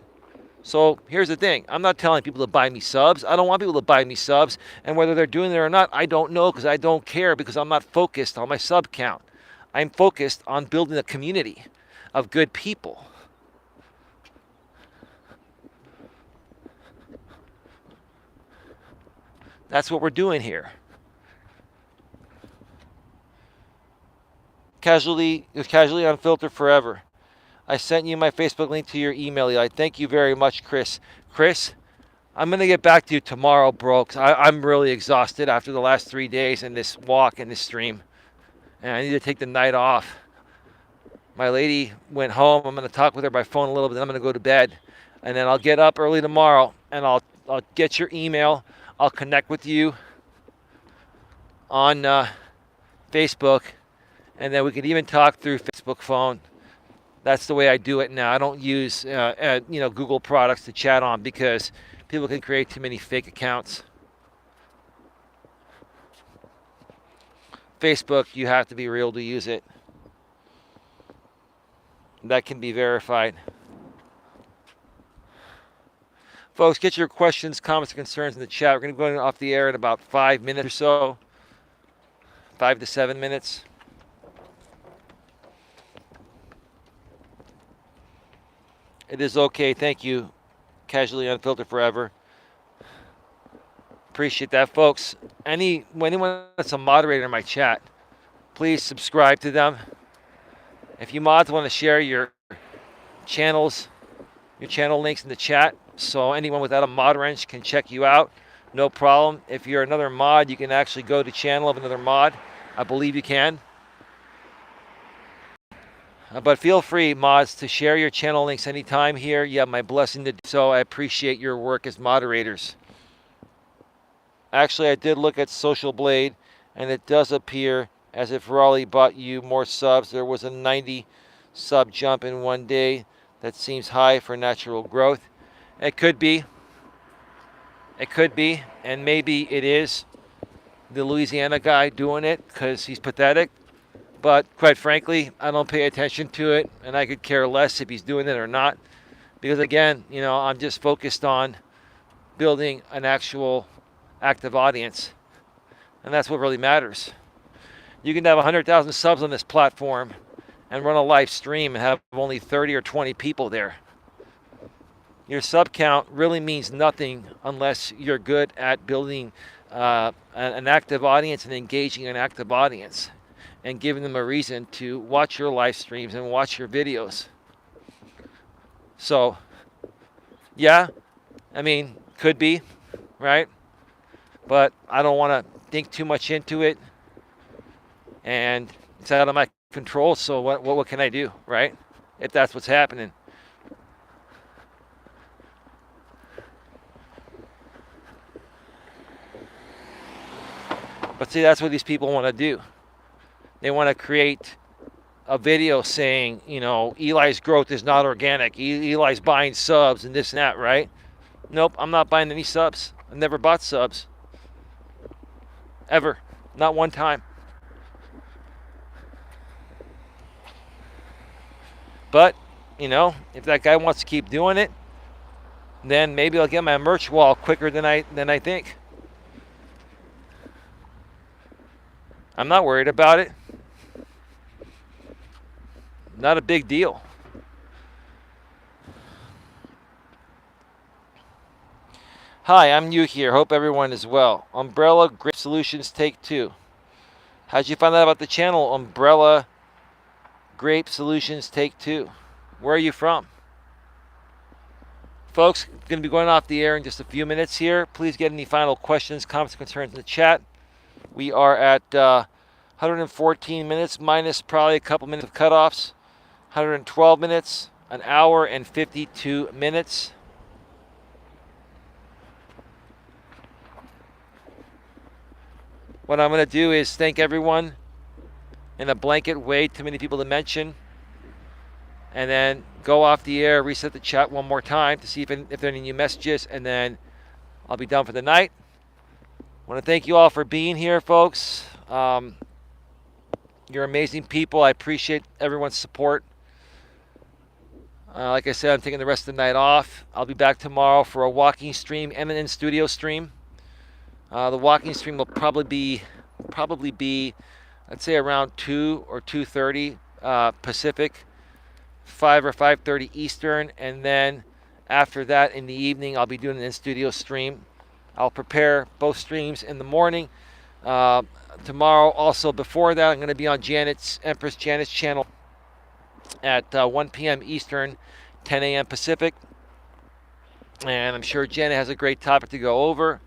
So here's the thing. I'm not telling people to buy me subs. I don't want people to buy me subs. And whether they're doing it or not, I don't know, because I don't care, because I'm not focused on my sub count. I'm focused on building a community of good people. That's what we're doing here. Casually unfiltered forever. I sent you my Facebook link to your email, Eli. Thank you very much, Chris. Chris, I'm going to get back to you tomorrow, bro, because I'm really exhausted after the last 3 days and this walk and this stream. And I need to take the night off. My lady went home. I'm going to talk with her by phone a little bit. Then I'm going to go to bed. And then I'll get up early tomorrow, and I'll get your email. I'll connect with you. on Facebook, and then we can even talk through Facebook phone. That's the way I do it now. I don't use Google products to chat on because people can create too many fake accounts. Facebook, you have to be real to use it. That can be verified. Folks, get your questions, comments, and concerns in the chat. We're going to be going off the air in about 5 minutes or so. 5 to 7 minutes. It is okay. Thank you, Casually Unfiltered Forever. Appreciate that, folks. Anyone that's a moderator in my chat, please subscribe to them. If you mods want to share your channel links in the chat, so anyone without a mod wrench can check you out, no problem. If you're another mod, you can actually go to channel of another mod. I believe you can. But feel free, mods, to share your channel links anytime here. You have my blessing to do so. I appreciate your work as moderators. Actually, I did look at Social Blade, and it does appear as if Raleigh bought you more subs. There was a 90 sub jump in one day. That seems high for natural growth. It could be. It could be. And maybe it is the Louisiana guy doing it because he's pathetic. But quite frankly, I don't pay attention to it. And I could care less if he's doing it or not. Because again, I'm just focused on building an actual active audience. And that's what really matters. You can have 100,000 subs on this platform and run a live stream and have only 30 or 20 people there. Your sub count really means nothing unless you're good at building an active audience and engaging an active audience and giving them a reason to watch your live streams and watch your videos. So, yeah, could be, right? But I don't want to think too much into it. And it's out of my control, so what can I do, right? If that's what's happening. But see, that's what these people want to do. They want to create a video saying, Eli's growth is not organic. Eli's buying subs and this and that, right? Nope, I'm not buying any subs. I've never bought subs. Ever. Not one time. But, if that guy wants to keep doing it, then maybe I'll get my merch wall quicker than I think. I'm not worried about it. Not a big deal. Hi, I'm new here. Hope everyone is well. Umbrella Grape Solutions Take 2. How'd you find out about the channel? Umbrella Grape Solutions Take 2. Where are you from? Folks, going to be going off the air in just a few minutes here. Please get any final questions, comments, concerns in the chat. We are at 114 minutes minus probably a couple minutes of cutoffs. 112 minutes, an hour and 52 minutes. What I'm going to do is thank everyone in a blanket way, too many people to mention, and then go off the air, reset the chat one more time to see if there are any new messages, and then I'll be done for the night. I want to thank you all for being here, folks. You're amazing people. I appreciate everyone's support. Like I said, I'm taking the rest of the night off. I'll be back tomorrow for a walking stream and an in-studio stream. The walking stream will probably be, I'd say around 2 or 2:30 Pacific, 5 or 5:30 Eastern, and then after that in the evening, I'll be doing an in-studio stream. I'll prepare both streams in the morning. Tomorrow, also before that, I'm going to be on Empress Janet's channel at 1 p.m. Eastern, 10 a.m. Pacific. And I'm sure Janet has a great topic to go over.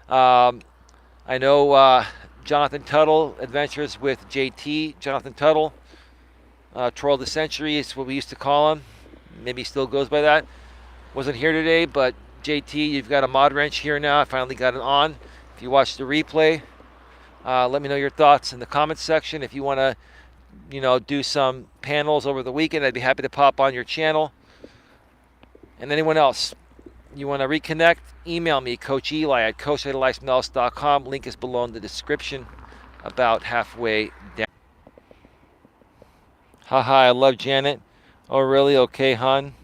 I know Jonathan Tuttle, Adventures with JT. Jonathan Tuttle, Troll of the Century is what we used to call him. Maybe he still goes by that. Wasn't here today, but JT, you've got a mod wrench here now. I finally got it on. If you watch the replay, Let me know your thoughts in the comments section. If you want to, do some panels over the weekend, I'd be happy to pop on your channel. And anyone else, you want to reconnect, email me, Coach Eli at coacheli@eliasmelas.com. Link is below in the description, about halfway down. Haha, I love Janet. Oh, really? Okay, hon.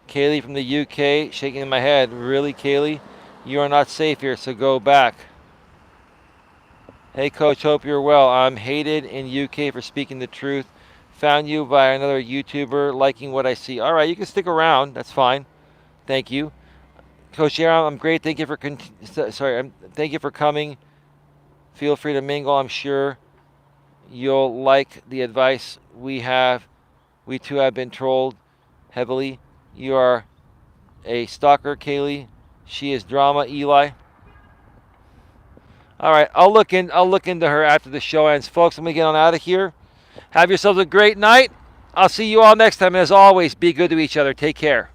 Kaylee from the UK, shaking my head. Really, Kaylee? You are not safe here, so go back. Hey, Coach, hope you're well. I'm hated in UK for speaking the truth. Found you by another YouTuber, liking what I see. All right, you can stick around. That's fine. Thank you. Coach Aaron, I'm great. Thank you for thank you for coming. Feel free to mingle. I'm sure you'll like the advice we have. We too have been trolled heavily. You are a stalker, Kaylee. She is drama, Eli. All right, I'll look into her after the show ends, folks. I'm gonna get on out of here. Have yourselves a great night. I'll see you all next time. And as always, be good to each other. Take care.